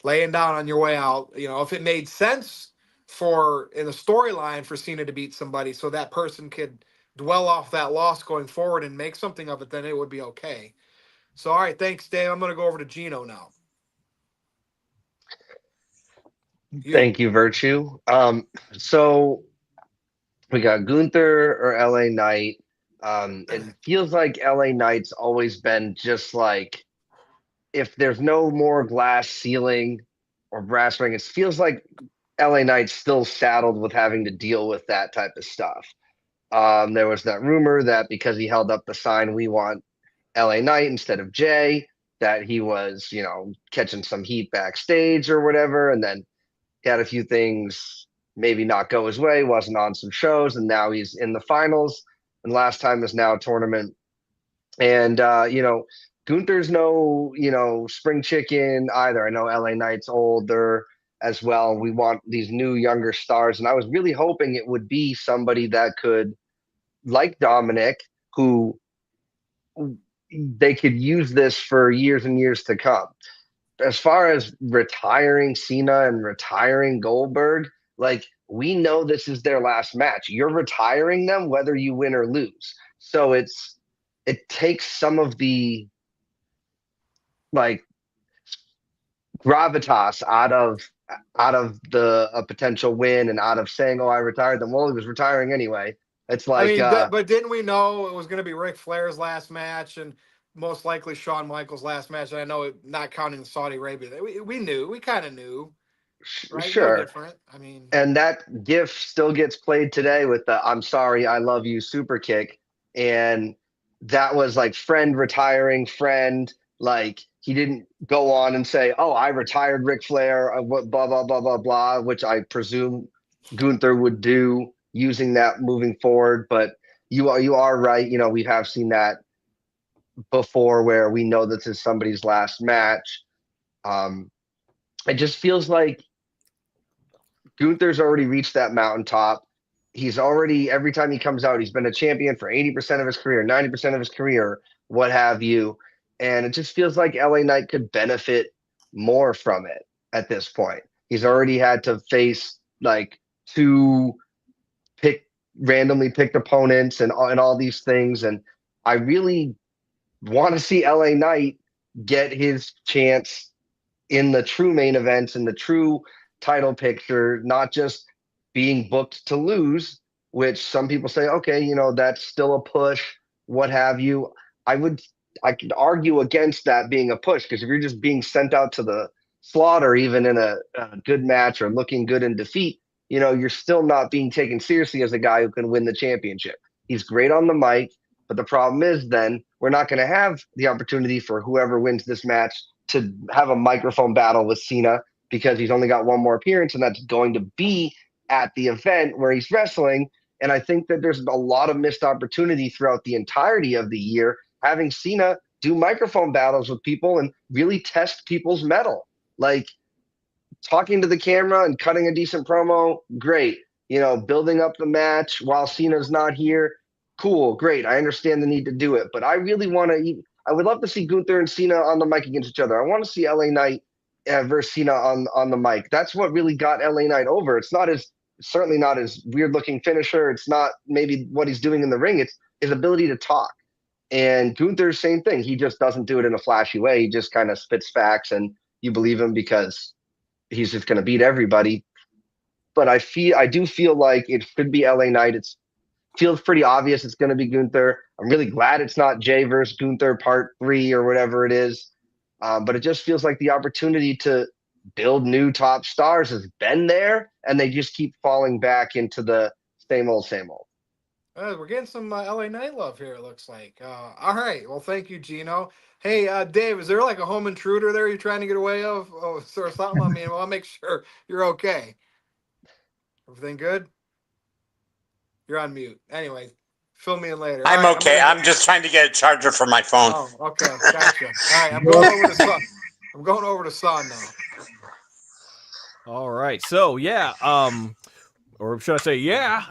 laying down on your way out. You know, if it made sense in the storyline for Cena to beat somebody so that person could dwell off that loss going forward and make something of it, then it would be okay. So, all right, thanks, Dave. I'm going to go over to Gino now. Thank you, Virtue. So we got Gunther or LA Knight. It feels like LA Knight's always been just like, if there's no more glass ceiling or brass ring, it feels like LA Knight's still saddled with having to deal with that type of stuff. There was that rumor that because he held up the sign, "We want LA Knight" instead of Jay, that he was, catching some heat backstage or whatever. And then he had a few things maybe not go his way, wasn't on some shows, and now he's in the finals. And last time is now tournament. And, Gunther's no, spring chicken either. I know LA Knight's older as well. We want these new, younger stars. And I was really hoping it would be somebody that could, like Dominik, who they could use this for years and years to come. As far as retiring Cena and retiring Goldberg, like, we know this is their last match. You're retiring them whether you win or lose. So it takes some of the gravitas out of a potential win and out of saying, "Oh, I retired them." Well, he was retiring anyway. It's like, but didn't we know it was going to be Ric Flair's last match and most likely Shawn Michaels' last match? And I know not counting Saudi Arabia. We knew. We kind of knew. Right? Sure. No different. I mean, and that GIF still gets played today with the "I'm sorry, I love you" super kick. And that was like friend retiring friend. Like, he didn't go on and say, "Oh, I retired Ric Flair," blah, blah, blah, blah, blah, which I presume Gunther would do using that moving forward. But you are right. We have seen that before where we know this is somebody's last match. It just feels like Gunther's already reached that mountaintop. He's already, every time he comes out, he's been a champion for 80% of his career, 90% of his career, what have you. And it just feels like LA Knight could benefit more from it at this point. He's already had to face like two randomly picked opponents and all these things. And I really want to see LA Knight get his chance in the true main events, in the true title picture, not just being booked to lose, which some people say, okay, that's still a push, what have you. I could argue against that being a push, because if you're just being sent out to the slaughter, even in a good match or looking good in defeat, you're still not being taken seriously as a guy who can win the championship. He's great on the mic, but the problem is then we're not going to have the opportunity for whoever wins this match to have a microphone battle with Cena, because he's only got one more appearance, and that's going to be at the event where he's wrestling. And I think that there's a lot of missed opportunity throughout the entirety of the year, having Cena do microphone battles with people and really test people's mettle. Like, talking to the camera and cutting a decent promo, great. Building up the match while Cena's not here, cool, great. I understand the need to do it. But I really I would love to see Gunther and Cena on the mic against each other. I want to see LA Knight versus Cena on the mic. That's what really got LA Knight over. It's certainly not his weird looking finisher. It's not maybe what he's doing in the ring. It's his ability to talk. And Gunther's same thing. He just doesn't do it in a flashy way. He just kind of spits facts and you believe him because he's just going to beat everybody. But I do feel like it should be LA Knight. It feels pretty obvious it's going to be Gunther. I'm really glad it's not Jay versus Gunther part 3 or whatever it is. But it just feels like the opportunity to build new top stars has been there, and they just keep falling back into the same old, same old. We're getting some LA Knight love here, it looks like. All right. Well, thank you, Gino. Hey, Dave, is there like a home intruder there you're trying to get away of? Oh, or something? I mean, well, I'll make sure you're okay. Everything good? You're on mute. Anyway, fill me in later. I'm okay. I'm just trying to get a charger for my phone. Oh, okay. Gotcha. All right. I'm going over to Son. I'm going over to Son now. All right. So, yeah. or should I say, yeah.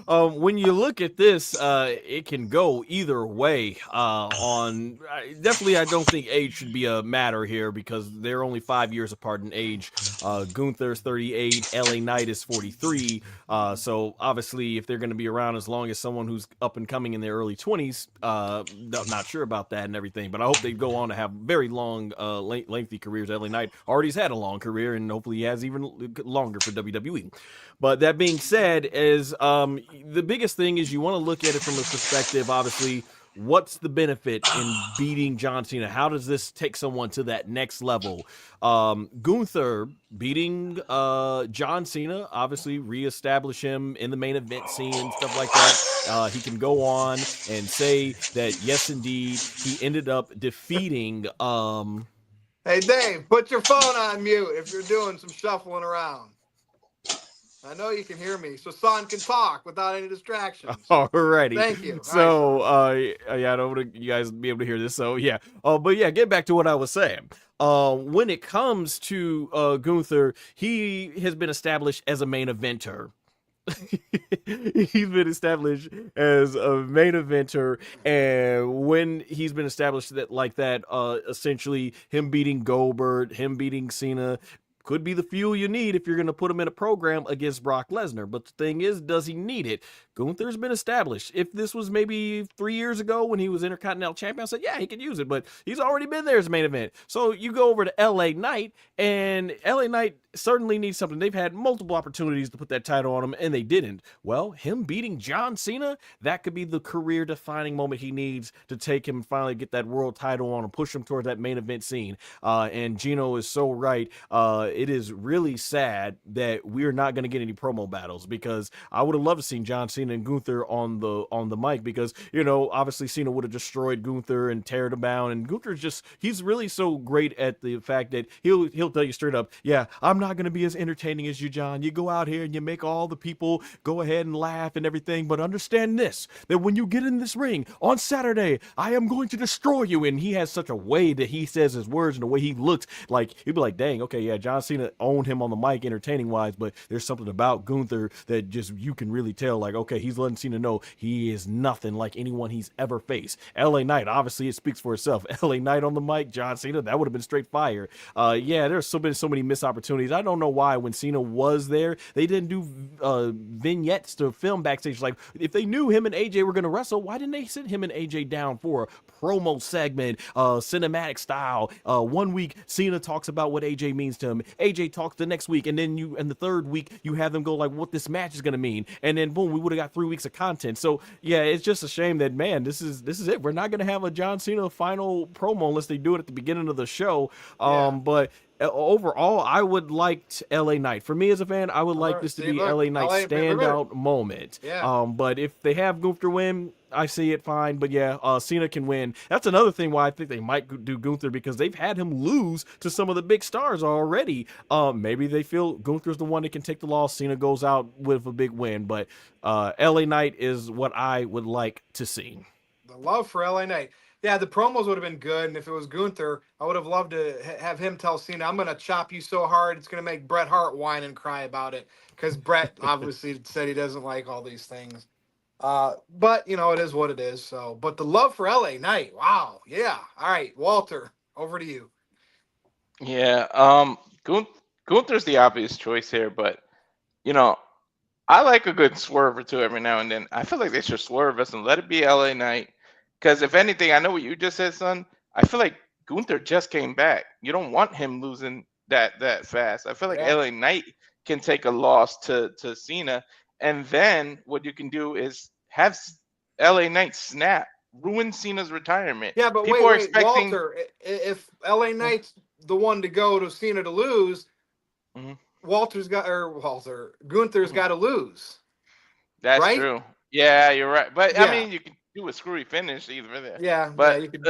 When you look at this, it can go either way. Definitely, I don't think age should be a matter here because they're only 5 years apart in age. Gunther's 38, LA Knight is 43. So obviously, if they're going to be around as long as someone who's up and coming in their early 20s, not sure about that and everything. But I hope they go on to have very long, lengthy careers. LA Knight already's had a long career, and hopefully he has even longer for WWE. But that being said, the biggest thing is you want to look at it from a perspective, obviously, what's the benefit in beating John Cena? How does this take someone to that next level? Gunther beating John Cena, obviously reestablish him in the main event scene and stuff like that. He can go on and say that, yes, indeed, he ended up defeating... Hey, Dave, put your phone on mute if you're doing some shuffling around. I know you can hear me, so Son can talk without any distractions. Alrighty. Thank you. So, yeah, I don't want you guys to be able to hear this. So, yeah. But yeah, get back to what I was saying. When it comes to Gunther, he has been established as a main eventer. He's been established as a main eventer, and when he's been established like that, essentially him beating Goldberg, him beating Cena, could be the fuel you need if you're going to put him in a program against Brock Lesnar. But the thing is, does he need it? Gunther's been established. If this was maybe 3 years ago when he was Intercontinental Champion, I said, yeah, he could use it, but he's already been there as a main event. So you go over to LA Knight, and LA Knight certainly needs something. They've had multiple opportunities to put that title on him, and they didn't. Well, him beating John Cena, that could be the career-defining moment he needs to take him and finally get that world title on and push him towards that main event scene. And Gino is so right. It is really sad that we're not going to get any promo battles, because I would have loved to see John Cena and Gunther on the mic, because, you know, obviously Cena would have destroyed Gunther and teared him down, and Gunther's he's really so great at the fact that he'll tell you straight up, yeah, I'm not going to be as entertaining as you, John. You go out here and you make all the people go ahead and laugh and everything, but understand this, that when you get in this ring on Saturday, I am going to destroy you. And he has such a way that he says his words and the way he looks, like he'd be like, dang, okay, yeah, John Cena owned him on the mic entertaining wise, but there's something about Gunther that just you can really tell, like, okay, he's letting Cena know he is nothing like anyone he's ever faced. LA Knight, obviously it speaks for itself. LA Knight on the mic, John Cena, that would have been straight fire. Yeah, there's been so many missed opportunities. I don't know why when Cena was there, they didn't do vignettes to film backstage. Like, if they knew him and AJ were going to wrestle, why didn't they sit him and AJ down for a promo segment, cinematic style? 1 week, Cena talks about what AJ means to him. AJ talks the next week, and then the third week, you have them go like, what this match is going to mean. And then, boom, we would have got 3 weeks of content. So, yeah, it's just a shame that, man, this is it. We're not going to have a John Cena final promo unless they do it at the beginning of the show. But overall, I would like LA Knight. For me as a fan, I would like this to be LA Knight's standout moment. Yeah. But if they have Gunther win, I see it fine. But yeah, Cena can win. That's another thing why I think they might do Gunther, because they've had him lose to some of the big stars already. Maybe they feel Gunther's the one that can take the loss. Cena goes out with a big win. But LA Knight is what I would like to see. The love for LA Knight. Yeah, the promos would have been good, and if it was Gunther, I would have loved to have him tell Cena, I'm going to chop you so hard, it's going to make Bret Hart whine and cry about it, because Bret obviously said he doesn't like all these things. But, you know, it is what it is. So, but the love for LA Knight, wow, yeah. All right, Walter, over to you. Yeah, Gunther's the obvious choice here, but, you know, I like a good swerve or two every now and then. I feel like they should swerve us and let it be LA Knight. Because if anything, I know what you just said, son. I feel like Gunther just came back. You don't want him losing that fast. I feel like LA Knight can take a loss to Cena, and then what you can do is have LA Knight snap, ruin Cena's retirement. Yeah, but people wait, Walter, if LA Knight's the one to go to Cena to lose, Gunther's got to lose. That's right? true. Yeah, you're right. But I mean, you can do a screwy finish either there. Yeah, but you could.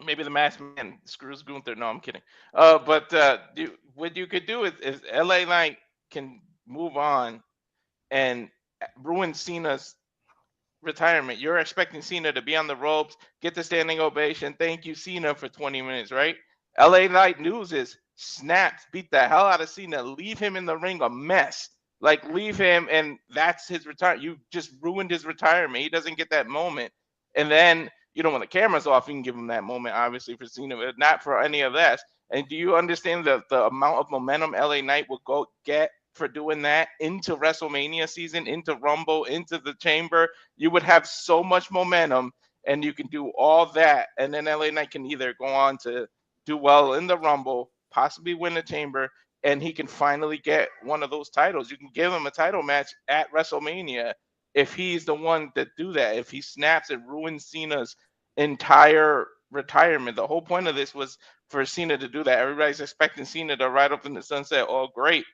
Maybe the masked man screws Gunther. No, I'm kidding. But what you could do is LA Knight can move on and ruin Cena's retirement. You're expecting Cena to be on the ropes, get the standing ovation, thank you Cena for 20 minutes, right? LA Knight loses. snaps, beat the hell out of Cena, leave him in the ring a mess. Like, leave him, and that's his retirement. You just ruined his retirement. He doesn't get that moment. And then, when the camera's off, you can give him that moment, obviously, for Cena, but not for any of that. And do you understand the amount of momentum LA Knight will go get for doing that into WrestleMania season, into Rumble, into the Chamber? You would have so much momentum, and you can do all that. And then LA Knight can either go on to do well in the Rumble, possibly win the Chamber, and he can finally get one of those titles. You can give him a title match at WrestleMania if he's the one that do that. If he snaps and ruins Cena's entire retirement. The whole point of this was for Cena to do that. Everybody's expecting Cena to ride up in the sunset. Oh, great.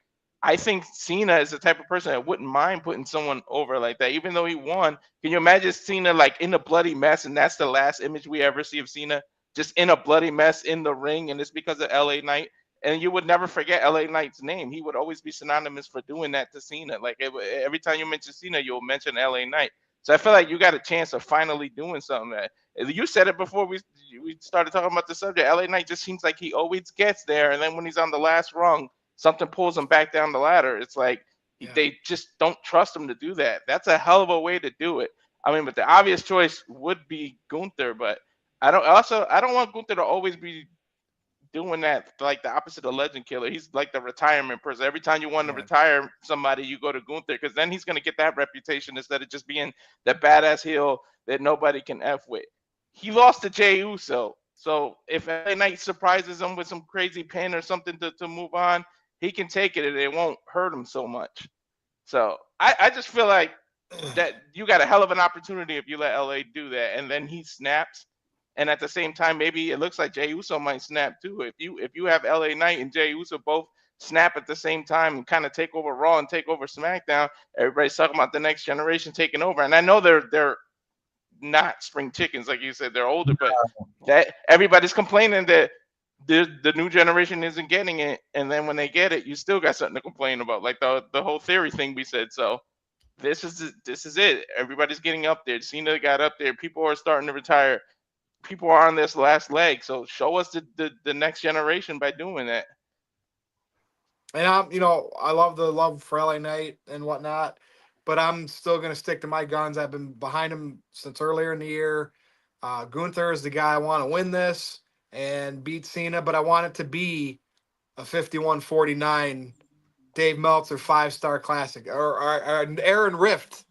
I think Cena is the type of person that wouldn't mind putting someone over like that, even though he won. Can you imagine Cena like in a bloody mess, and that's the last image we ever see of Cena, just in a bloody mess in the ring, and it's because of LA Knight? And you would never forget LA Knight's name. He would always be synonymous for doing that to Cena. Like every time you mention Cena, you'll mention LA Knight. So I feel like you got a chance of finally doing something. You said it before we started talking about the subject. LA Knight just seems like he always gets there, and then when he's on the last rung, something pulls him back down the ladder. It's like they just don't trust him to do that. That's a hell of a way to do it. I mean, but the obvious choice would be Gunther, but I don't want Gunther to always be doing that, like the opposite of Legend Killer. He's like the retirement person. Every time you want to retire somebody, you go to Gunther, because then he's going to get that reputation instead of just being the badass heel that nobody can F with. He lost to Jey Uso. So if LA Knight surprises him with some crazy pin or something to move on, he can take it and it won't hurt him so much. So I just feel like that you got a hell of an opportunity if you let LA do that, and then he snaps. And at the same time, maybe it looks like Jey Uso might snap too. If you have LA Knight and Jey Uso both snap at the same time and kind of take over Raw and take over SmackDown, everybody's talking about the next generation taking over. And I know they're not spring chickens, like you said, they're older, but that everybody's complaining that the new generation isn't getting it. And then when they get it, you still got something to complain about, like the whole theory thing we said. So this is it. Everybody's getting up there. Cena got up there. People are starting to retire. People are on this last leg, so show us the next generation by doing that. And I love the love for LA Knight and whatnot, but I'm still going to stick to my guns. I've been behind him since earlier in the year. Gunther is the guy I want to win this and beat Cena, but I want it to be a 51-49 Dave Meltzer 5-star classic, or an Aaron Rift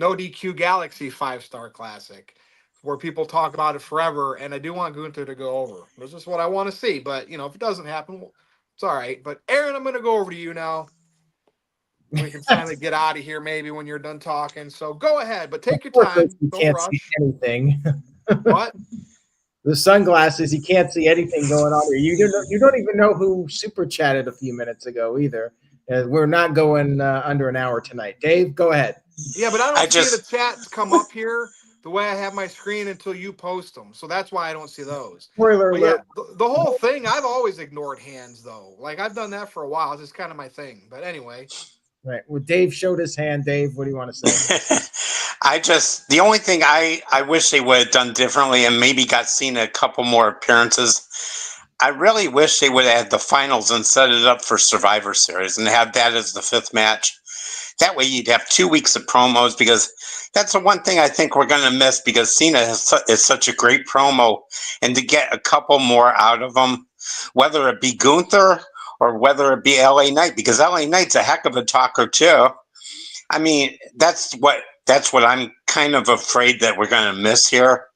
NoDQ Galaxy 5-star classic, where people talk about it forever. And I do want Gunther to go over. This is what I want to see. But, if it doesn't happen, well, it's all right. But, Aaron, I'm going to go over to you now. We can finally get out of here maybe when you're done talking. So go ahead, but take your time. You can't see anything. What? The sunglasses, you can't see anything going on here. You don't even know who super chatted a few minutes ago either. We're not going under an hour tonight. Dave, go ahead. Yeah, but I don't see the chats come up here the way I have my screen until you post them. So that's why I don't see those. Spoiler alert. Yeah, the whole thing, I've always ignored hands, though. Like, I've done that for a while. It's just kind of my thing. But anyway. Right. Well, Dave showed his hand. Dave, what do you want to say? The only thing I wish they would have done differently and maybe got Cena a couple more appearances. I really wish they would have had the finals and set it up for Survivor Series and have that as the 5th match. That way you'd have 2 weeks of promos, because that's the one thing I think we're going to miss, because Cena is such a great promo, and to get a couple more out of him, whether it be Gunther or whether it be LA Knight, because LA Knight's a heck of a talker too. I mean, that's what I'm kind of afraid that we're going to miss here.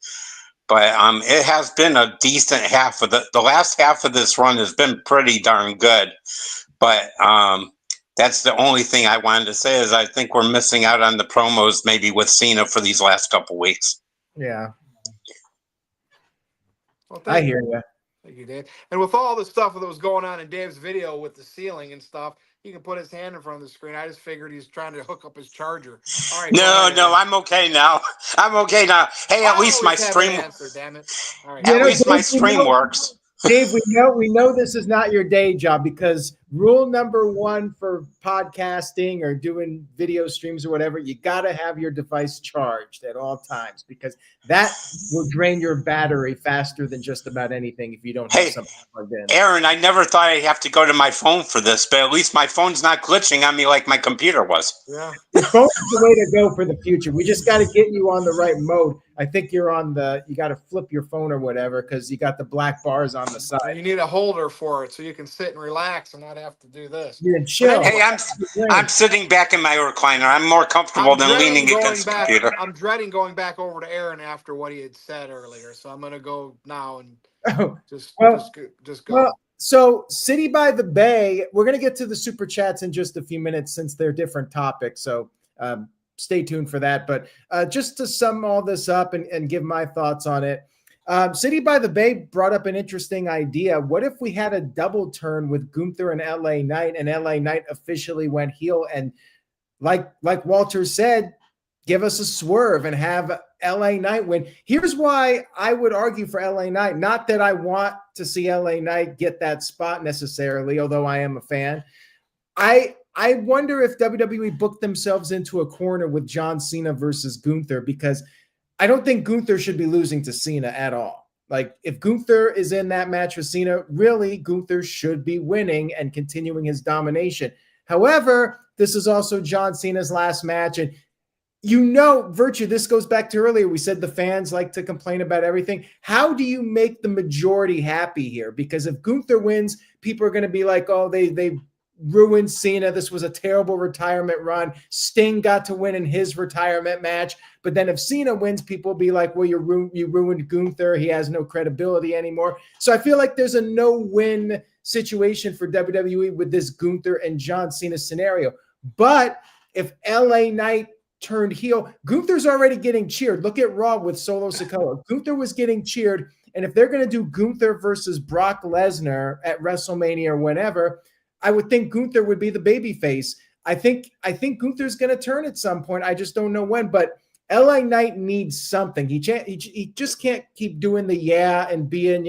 But it has been a decent half of the last half of this run has been pretty darn good. But that's the only thing I wanted to say, is I think we're missing out on the promos maybe with Cena for these last couple weeks. Yeah. Well, I hear you. Thank you, Dave. And with all the stuff that was going on in Dave's video with the ceiling and stuff, he can put his hand in front of the screen. I just figured he's trying to hook up his charger. All right. No, I'm okay now. Hey, at least my stream. Damn it. All right. At least my stream works. Dave, we know this is not your day job, because rule number one for podcasting or doing video streams or whatever, you got to have your device charged at all times, because that will drain your battery faster than just about anything if you don't have something plugged in. Aaron, I never thought I'd have to go to my phone for this, but at least my phone's not glitching on me like my computer was. Yeah. Your phone is the way to go for the future. We just got to get you on the right mode. I think you got to flip your phone or whatever, because you got the black bars on the side. You need a holder for it so you can sit and relax and not have to do this. You can chill. Hey, I'm sitting back in my recliner. I'm more comfortable than leaning against the computer. I'm dreading going back over to Aaron after what he had said earlier, so I'm going to go now and just go. Well, so City by the Bay, we're going to get to the super chats in just a few minutes since they're different topics. So stay tuned for that. But just to sum all this up and give my thoughts on it, City by the Bay brought up an interesting idea. What if we had a double turn with Gunther and LA Knight, and LA Knight officially went heel? And like Walter said, give us a swerve and have LA Knight win. Here's why I would argue for LA Knight. Not that I want to see LA Knight get that spot necessarily, although I am a fan. I wonder if WWE booked themselves into a corner with John Cena versus Gunther, because I don't think Gunther should be losing to Cena at all. Like, if Gunther is in that match with Cena, really, Gunther should be winning and continuing his domination. However, this is also John Cena's last match, and Virtue, this goes back to earlier. We said the fans like to complain about everything. How do you make the majority happy here? Because if Gunther wins, people are going to be like, oh, they ruined Cena. This was a terrible retirement run. Sting got to win in his retirement match. But then if Cena wins, people will be like, well, you ruined Gunther. He has no credibility anymore. So I feel like there's a no-win situation for WWE with this Gunther and John Cena scenario. But if LA Knight turned heel, Gunther's already getting cheered. Look at Raw with Solo Sikoa. Gunther was getting cheered. And if they're going to do Gunther versus Brock Lesnar at WrestleMania or whenever, I would think Gunther would be the babyface. I think Gunther's going to turn at some point. I just don't know when. But LA Knight needs something. He just can't keep doing the and being,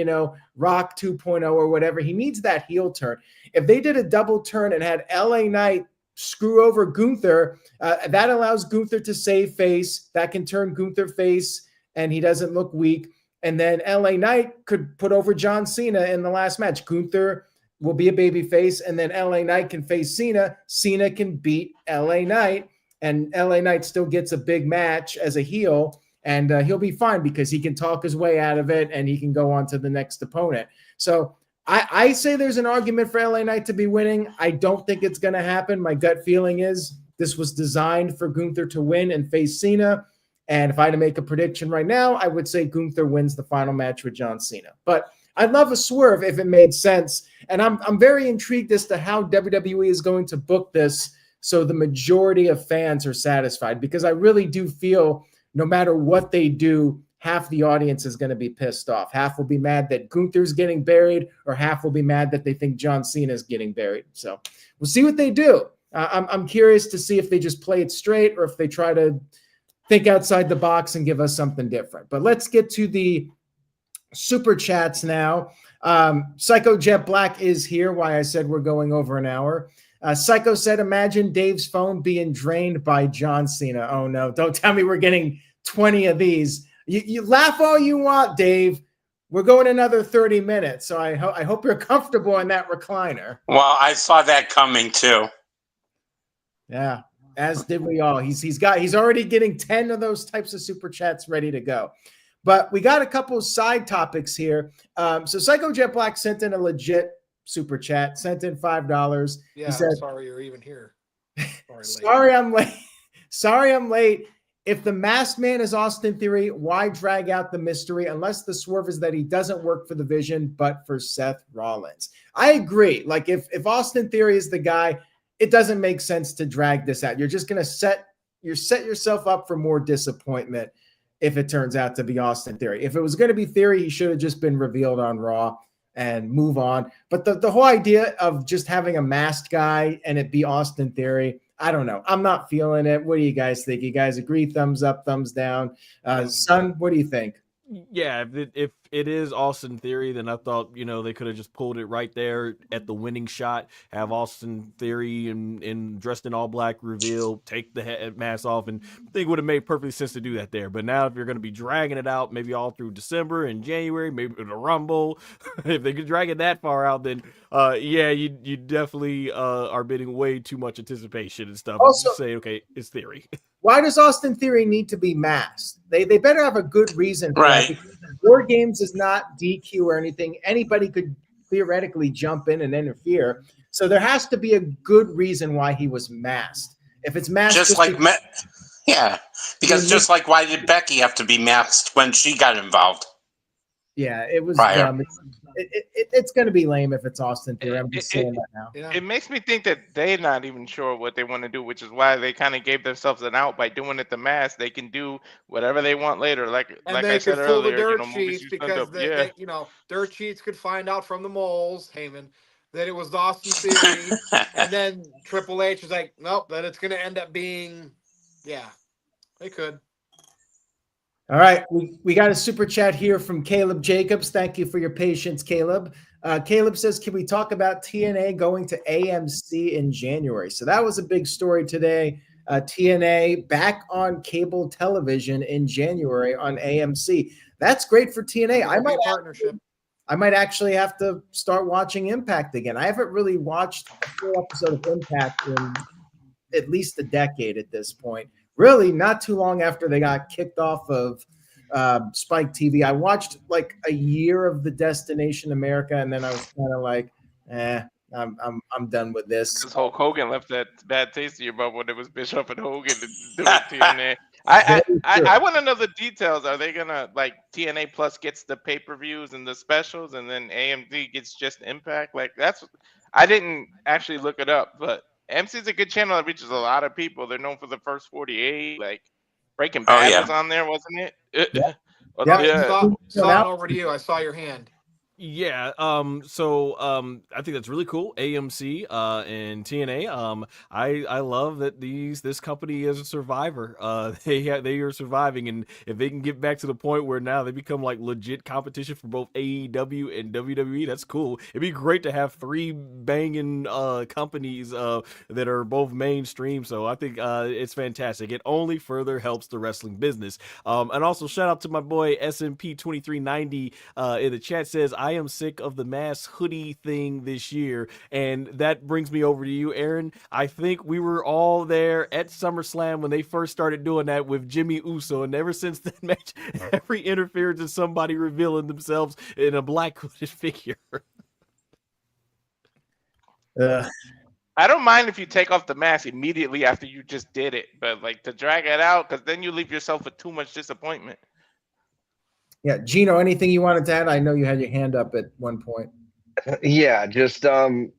Rock 2.0 or whatever. He needs that heel turn. If they did a double turn and had LA Knight screw over Gunther, that allows Gunther to save face. That can turn Gunther face, and he doesn't look weak. And then LA Knight could put over John Cena in the last match. Gunther will be a baby face, and then LA Knight can face Cena. Cena can beat LA Knight, and LA Knight still gets a big match as a heel, and he'll be fine because he can talk his way out of it, and he can go on to the next opponent. So I say there's an argument for LA Knight to be winning. I don't think it's going to happen. My gut feeling is this was designed for Gunther to win and face Cena. And if I had to make a prediction right now, I would say Gunther wins the final match with John Cena. But I'd love a swerve if it made sense. And I'm very intrigued as to how WWE is going to book this so the majority of fans are satisfied, because I really do feel no matter what they do, half the audience is going to be pissed off. Half will be mad that Gunther's getting buried, or half will be mad that they think John Cena is getting buried. So we'll see what they do. I'm curious to see if they just play it straight or if they try to think outside the box and give us something different. But let's get to the super chats now. Psycho Jet Black is here. Why I said we're going over an hour. Psycho said, imagine Dave's phone being drained by John Cena. Oh no, don't tell me we're getting 20 of these. You laugh all you want, Dave. We're going another 30 minutes, so I hope you're comfortable in that recliner. Well, I saw that coming too. Yeah, as did we all. He's already getting 10 of those types of super chats ready to go. But we got a couple of side topics here. So Psycho Jet Black sent in a legit super chat, sent in $5. Yeah, he said, sorry you're even here. Sorry I'm late. Sorry I'm late. If the masked man is Austin Theory, why drag out the mystery unless the swerve is that he doesn't work for the Vision, but for Seth Rollins? I agree. Like if Austin Theory is the guy, it doesn't make sense to drag this out. You're just going to set yourself up for more disappointment if it turns out to be Austin Theory. If it was going to be Theory, he should have just been revealed on Raw and move on. But the whole idea of just having a masked guy and it be Austin Theory, I don't know. I'm not feeling it. What do you guys think? You guys agree? Thumbs up, thumbs down? Son, what do you think? Yeah, if it is Austin Theory, then I thought, they could have just pulled it right there at the winning shot, have Austin Theory in dressed in all black reveal, take the head mask off, and I think it would have made perfect sense to do that there. But now if you're going to be dragging it out, maybe all through December and January, maybe the Rumble, if they could drag it that far out, then you definitely are bidding way too much anticipation and stuff. Also, just say, okay, it's Theory. Why does Austin Theory need to be masked? They better have a good reason for Right. that. Because War Games is not DQ or anything. Anybody could theoretically jump in and interfere. So there has to be a good reason why he was masked. If it's masked, Just like because just like why did Becky have to be masked when she got involved? Yeah, it was Prior. dumb. It's going to be lame if it's Austin Theory. I'm just saying that now. Yeah. It makes me think that they're not even sure what they want to do, which is why they kind of gave themselves an out by doing it the mask. They can do whatever they want later, like They I said could fool the earlier. dirt movies sheets you send because up. they, dirt sheets could find out from the moles, Heyman, that it was Austin Theory, and then Triple H was like, nope, that it's going to end up being, they could. All right, we got a super chat here from Caleb Jacobs. Thank you for your patience, Caleb. Caleb says, can we talk about TNA going to AMC in January? So that was a big story today. TNA back on cable television in January on AMC. That's great for TNA. I might actually have to start watching Impact again. I haven't really watched a full episode of Impact in at least a decade at this point. Really, not too long after they got kicked off of Spike TV. I watched like a year of the Destination America, and then I was kind of like, I'm done with this. Because Hulk Hogan left that bad taste in your mouth when it was Bishop and Hogan doing TNA. I want to know the details. Are they gonna like TNA Plus gets the pay-per-views and the specials, and then AMC gets just Impact? Like I didn't actually look it up, but AMC is a good channel that reaches a lot of people. They're known for the first 48. Like Breaking Bad was on there, wasn't it? Yeah. Saw it over to you. I saw your hand. Yeah. So I think that's really cool. AMC and TNA. I love that this company is a survivor. They are surviving, and if they can get back to the point where now they become like legit competition for both AEW and WWE, that's cool. It'd be great to have three banging companies that are both mainstream. So I think it's fantastic. It only further helps the wrestling business. And also shout out to my boy SMP 2390 in the chat says, I am sick of the mass hoodie thing this year. And that brings me over to you, Aaron. I think we were all there at SummerSlam when they first started doing that with Jimmy Uso. And ever since that match, every interference is somebody revealing themselves in a black hooded figure. I don't mind if you take off the mask immediately after you just did it, but like to drag it out, because then you leave yourself with too much disappointment. Yeah, Gino, anything you wanted to add? I know you had your hand up at one point. Yeah, just I'm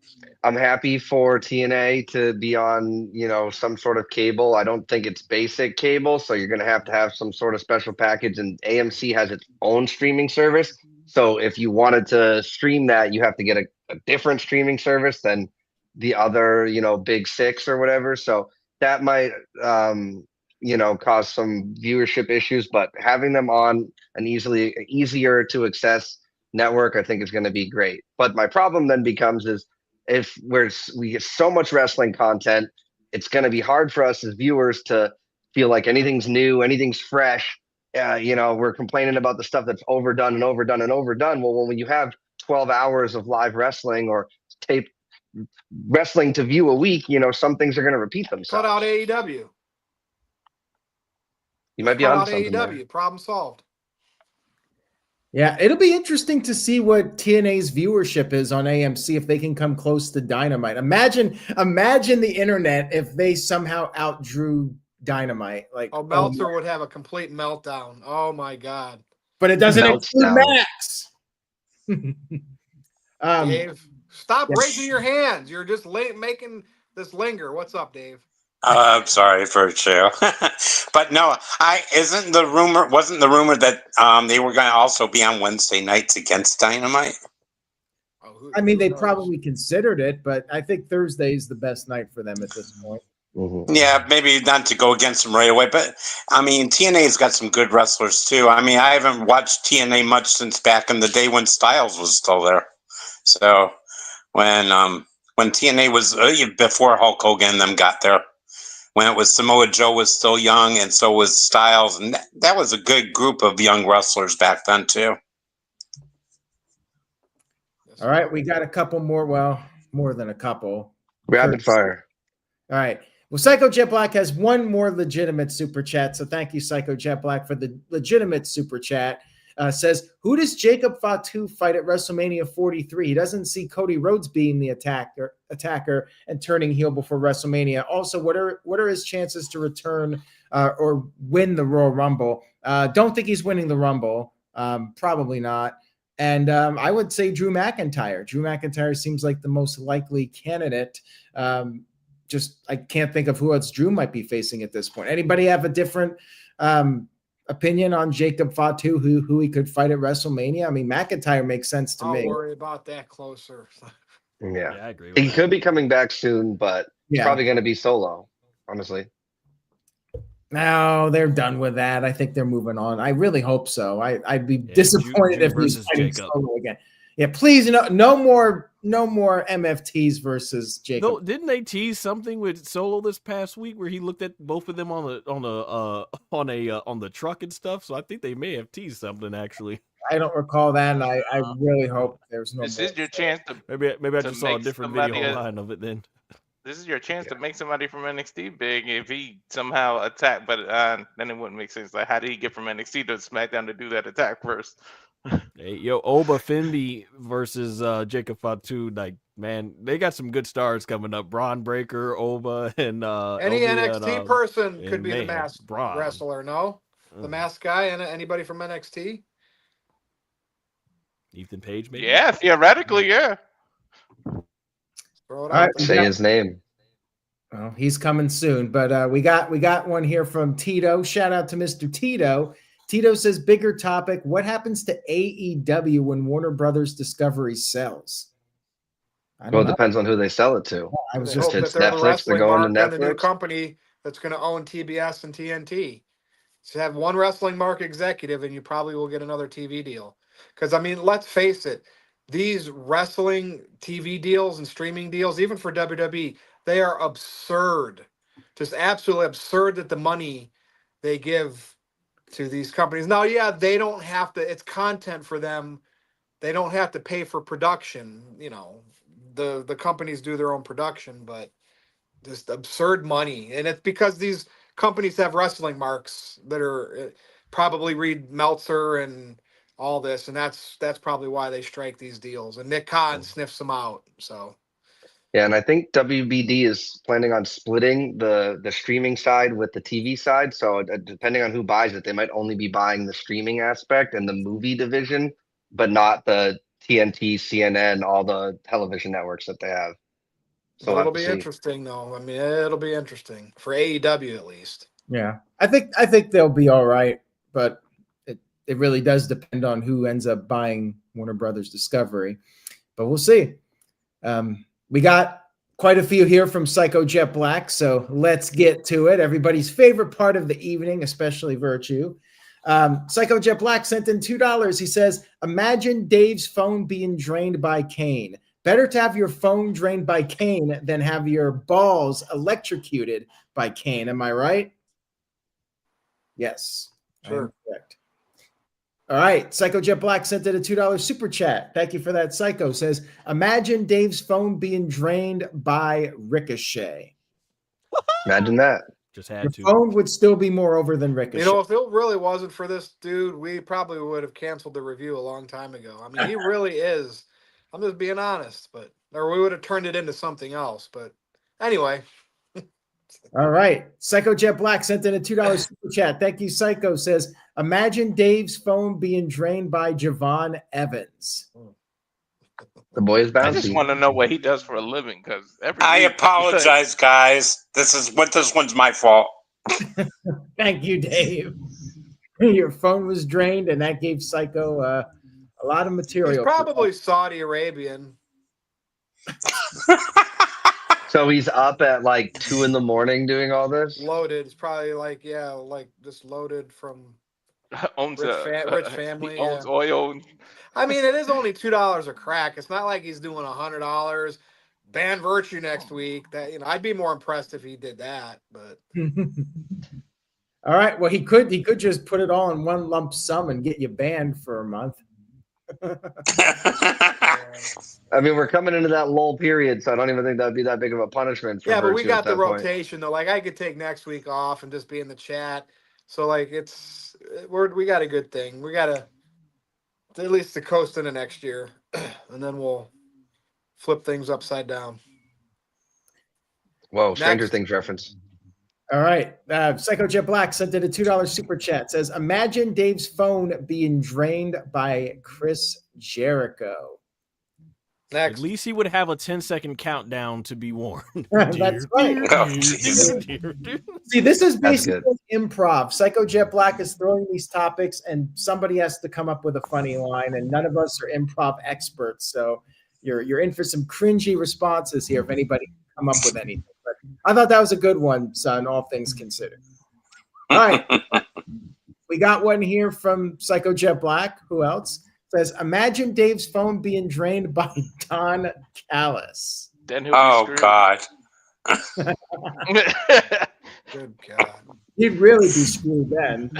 happy for TNA to be on, some sort of cable. I don't think it's basic cable, so you're going to have some sort of special package, and AMC has its own streaming service. So if you wanted to stream that, you have to get a different streaming service than the other, big six or whatever. So that might cause some viewership issues, but having them on an easier to access network, I think is going to be great. But my problem then becomes is if we get so much wrestling content, it's going to be hard for us as viewers to feel like anything's new, anything's fresh. We're complaining about the stuff that's overdone and overdone and overdone. Well, when you have 12 hours of live wrestling or tape wrestling to view a week, some things are going to repeat themselves. Cut out AEW. You might be on something AEW. there. Problem solved. Yeah, it'll be interesting to see what TNA's viewership is on AMC if they can come close to Dynamite. Imagine the internet if they somehow outdrew Dynamite. Meltzer would have a complete meltdown. Oh my God! But it doesn't include Max. Dave, stop raising your hands. You're just making this linger. What's up, Dave? I'm sorry for a show. But no, wasn't the rumor that they were going to also be on Wednesday nights against Dynamite? I mean, they probably considered it, but I think Thursday is the best night for them at this point. Mm-hmm. Yeah, maybe not to go against them right away, but I mean, TNA's got some good wrestlers too. I mean, I haven't watched TNA much since back in the day when Styles was still there. So when TNA was before Hulk Hogan and them got there, when it was Samoa Joe was still young, and so was Styles, and that was a good group of young wrestlers back then too. All right, we got a couple more. Well, more than a couple. Rapid fire. All right. Well, Psycho Jet Black has one more legitimate super chat. So thank you, Psycho Jet Black, for the legitimate super chat. Says, who does Jacob Fatu fight at WrestleMania 43? He doesn't see Cody Rhodes being the attacker and turning heel before WrestleMania. Also, what are his chances to return or win the Royal Rumble? Don't think he's winning the Rumble. Probably not. And I would say Drew McIntyre. Drew McIntyre seems like the most likely candidate. I can't think of who else Drew might be facing at this point. Anybody have a different opinion on Jacob Fatu, who he could fight at WrestleMania? I mean, McIntyre makes sense to me. I'll worry about that closer. Yeah, I agree with he that. could be coming back soon, but it's probably going to be solo, honestly. No, they're done with that. I think they're moving on. I really hope so. I'd be disappointed if he's fighting solo again. Yeah, please, no more MFTs versus Jacob. No, didn't they tease something with Solo this past week where he looked at both of them on the truck and stuff? So I think they may have teased something actually. I don't recall that, and I really hope there's no. This is your chance to maybe I just saw a different video online of it then. This is your chance to make somebody from NXT big if he somehow attacked, but then it wouldn't make sense. Like, how did he get from NXT to SmackDown to do that attack first? Hey, Oba Finby versus Jacob Fatu. Like, man, they got some good stars coming up. Bron Breakker, Oba, and any NXT person could be the masked Bron. wrestler. No, the masked guy, and anybody from NXT. Ethan Page, maybe. Yeah, theoretically, yeah. Throw it All right, out. Say his name. Well, he's coming soon, but we got one here from Tito. Shout out to Mr. Tito. Tito says, bigger topic. What happens to AEW when Warner Brothers Discovery sells? Well, it depends on who they sell it to. I was Hope just that they're the Netflix, wrestling they're going to mark and the new Netflix. company that's going to own TBS and TNT. So have one wrestling mark executive, and you probably will get another TV deal. Because I mean, let's face it, these wrestling TV deals and streaming deals, even for WWE, they are absurd. Just absolutely absurd that the money they give to these companies. Now, yeah, they don't have to, it's content for them. They don't have to pay for production. You know, the companies do their own production, but just absurd money. And it's because these companies have wrestling marks that are probably Reed Meltzer and all this. And that's probably why they strike these deals. And Nick Khan sniffs them out. So. Yeah, and I think WBD is planning on splitting the streaming side with the TV side. So depending on who buys it, they might only be buying the streaming aspect and the movie division, but not the TNT, CNN, all the television networks that they have. So it'll be interesting, though. I mean, it'll be interesting for AEW at least. Yeah, I think they'll be all right, but it really does depend on who ends up buying Warner Brothers Discovery. But we'll see. We got quite a few here from Psycho Jet Black, so let's get to it. Everybody's favorite part of the evening, especially Virtue. Psycho Jet Black sent in $2. He says, imagine Dave's phone being drained by Kane. Better to have your phone drained by Kane than have your balls electrocuted by Kane. Am I right? Yes. Sure. Correct. All right. Psycho Jet Black sent in a $2 super chat. Thank you for that. Psycho says, imagine Dave's phone being drained by Ricochet. Imagine that. Just had Your to. phone would still be more over than Ricochet. You know, if it really wasn't for this dude, we probably would have canceled the review a long time ago. I mean, he really is. I'm just being honest, or we would have turned it into something else. But anyway. All right. Psycho Jet Black sent in a $2 super chat. Thank you, Psycho. Says, imagine Dave's phone being drained by Javon Evans. The boy is bouncy. I just want to know what he does for a living, because I apologize, guys. This one's my fault. Thank you, Dave. Your phone was drained, and that gave Psycho a lot of material. He's probably Saudi Arabian. So he's up at like 2 a.m. doing all this. Loaded. It's probably like just loaded from owns rich family. He owns oil. I mean, it is only $2 a crack. It's not like he's doing $100. Ban Virtue next week. That I'd be more impressed if he did that. But all right. Well, he could just put it all in one lump sum and get you banned for a month. I mean, we're coming into that lull period, so I don't even think that'd be that big of a punishment. Yeah, but we Virtue got at the that point. rotation though. Like I could take next week off and just be in the chat. So like we got a good thing. We got to at least to coast into next year, and then we'll flip things upside down. Whoa, Stranger Next. Things reference. All right. Psycho Jet Black sent in a $2 super chat. Says, imagine Dave's phone being drained by Chris Jericho. Next. At least he would have a 10-second countdown to be warned. That's right. Oh, jeez. See, this is That's basically improv. Psycho Jet Black is throwing these topics, and somebody has to come up with a funny line, and none of us are improv experts. So you're in for some cringy responses here if anybody can come up with anything. But I thought that was a good one, son, all things considered. All right. We got one here from Psycho Jet Black. Who else? Says, imagine Dave's phone being drained by Don Callis. Then he'll Oh, be God. screwed. Good God. He'd really be screwed then.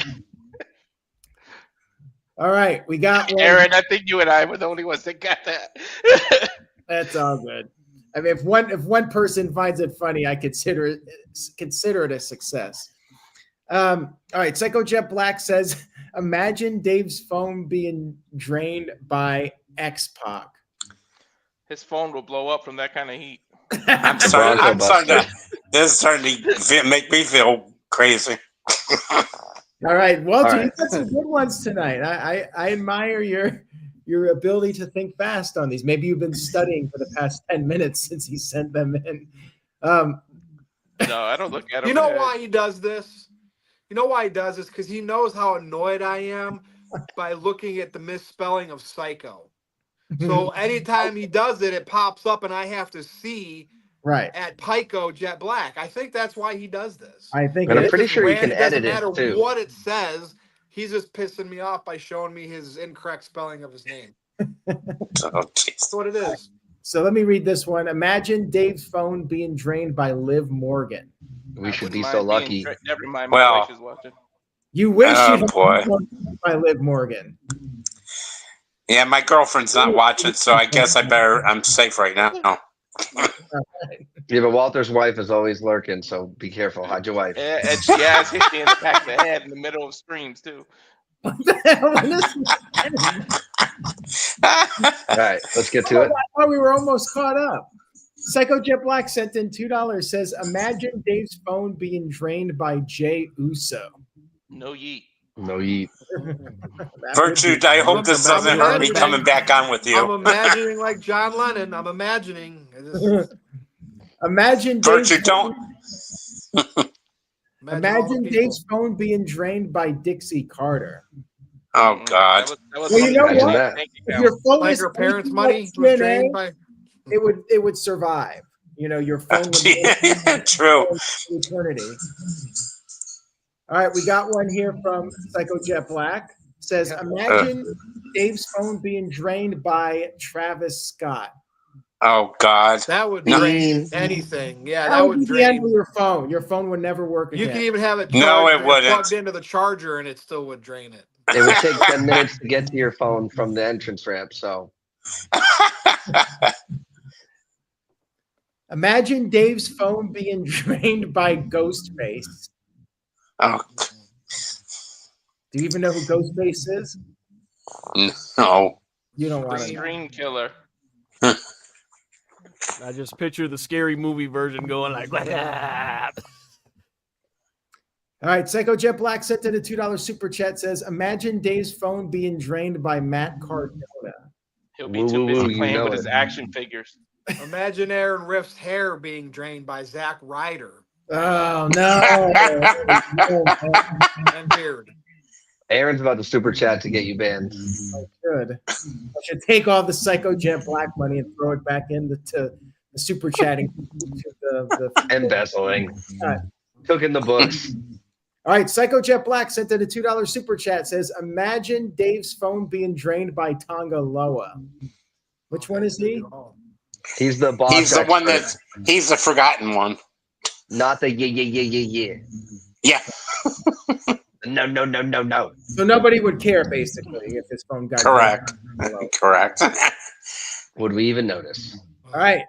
All right, we got one. Aaron, I think you and I were the only ones that got that. That's all good. I mean, if one person finds it funny, I consider it a success. All right, Psycho Jet Black says, imagine Dave's phone being drained by X-Pac. His phone will blow up from that kind of heat. This is starting to make me feel crazy. All right, Walter, All right. you got some good ones tonight. I admire your ability to think fast on these. Maybe you've been studying for the past 10 minutes since he sent them in. No, I don't look at him. You know why he does this? You know why he does this? Because he knows how annoyed I am by looking at the misspelling of psycho. So anytime he does it, it pops up and I have to see Right. at Pico Jet Black. I think that's why he does this. I think And I'm it pretty is. sure you can It doesn't edit it, matter too. what it says. He's just pissing me off by showing me his incorrect spelling of his name. Oh, jeez. That's what it is. So let me read this one. Imagine Dave's phone being drained by Liv Morgan. We I should wouldn't be so mind being lucky. Never mind, my Well. wife is watching. You wish Oh, you had boy. been drained by Liv Morgan. Yeah, my girlfriend's not watching, so I guess I'm safe right now. Yeah, but Walter's wife is always lurking, so be careful. Hide your wife. And she has hit me in the back of the head in the middle of streams, too. What the hell is this? All right, let's get to it. I thought we were almost caught up. Psycho Jet Black sent in $2. Says, imagine Dave's phone being drained by Jay Uso. No yeet. No yeet. Virtue, I hope this doesn't hurt me coming back on with I'm you. imagining like John Lennon. I'm imagining. Imagine Virtue, Dave's don't. Imagine Dave's phone being drained by Dixie Carter. Oh, God. That was Well, you know something what? that bank If account. your phone Like is her parents' facing money up was TNA, drained by. it would survive. You know, your phone would True. eternity. All right, we got one here from Psycho Jet Black. Says, imagine Dave's phone being drained by Travis Scott. Oh, God. That would No. drain anything. Yeah, That that would would be the end of drain. your phone. Your phone would never work You again. can even have it No, charged it wouldn't. plugged into the charger and it still would drain it. It would take 10 minutes to get to your phone from the entrance ramp, so. Imagine Dave's phone being drained by Ghostface. Oh, Do you even know who Ghostface is? no. You don't The want to know. stream killer. I just picture the scary movie version going like, "Ah." All right, Psycho Jet Black sent in a $2 super chat. Says, imagine Dave's phone being drained by Matt Cardona. He'll be Woo, too woo, busy woo, you playing know with it. his action figures. Imagine Aaron Riff's hair being drained by Zack Ryder Oh, no. No, and beard. Aaron's about to super chat to get you banned. good. I should take all the Psycho Jet Black money and throw it back into super chatting to the Embezzling. Took in the books. All right, Psycho Jet Black sent in a $2 super chat. Says, imagine Dave's phone being drained by Tonga Loa. Which one is he? He's the boss. He's the one he's the forgotten one. Not the yeah. Yeah. No. So nobody would care, basically, if his phone got Correct. Correct. Would we even notice? All right.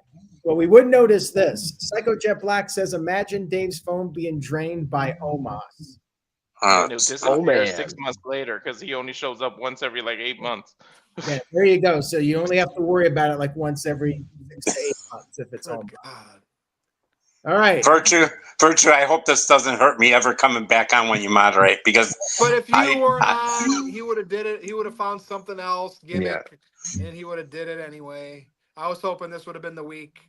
Well, we would notice this. Psycho Jet Black says, imagine Dave's phone being drained by Omos. This is 6 months later because he only shows up once every like 8 months. Yeah, there you go. So you only have to worry about it like once every 6 to 8 months if it's Omos. All right. Virtue, I hope this doesn't hurt me ever coming back on when you moderate because. But if you weren't on, he would have did it. He would have found something else, gimmick, and he would have did it anyway. I was hoping this would have been the week.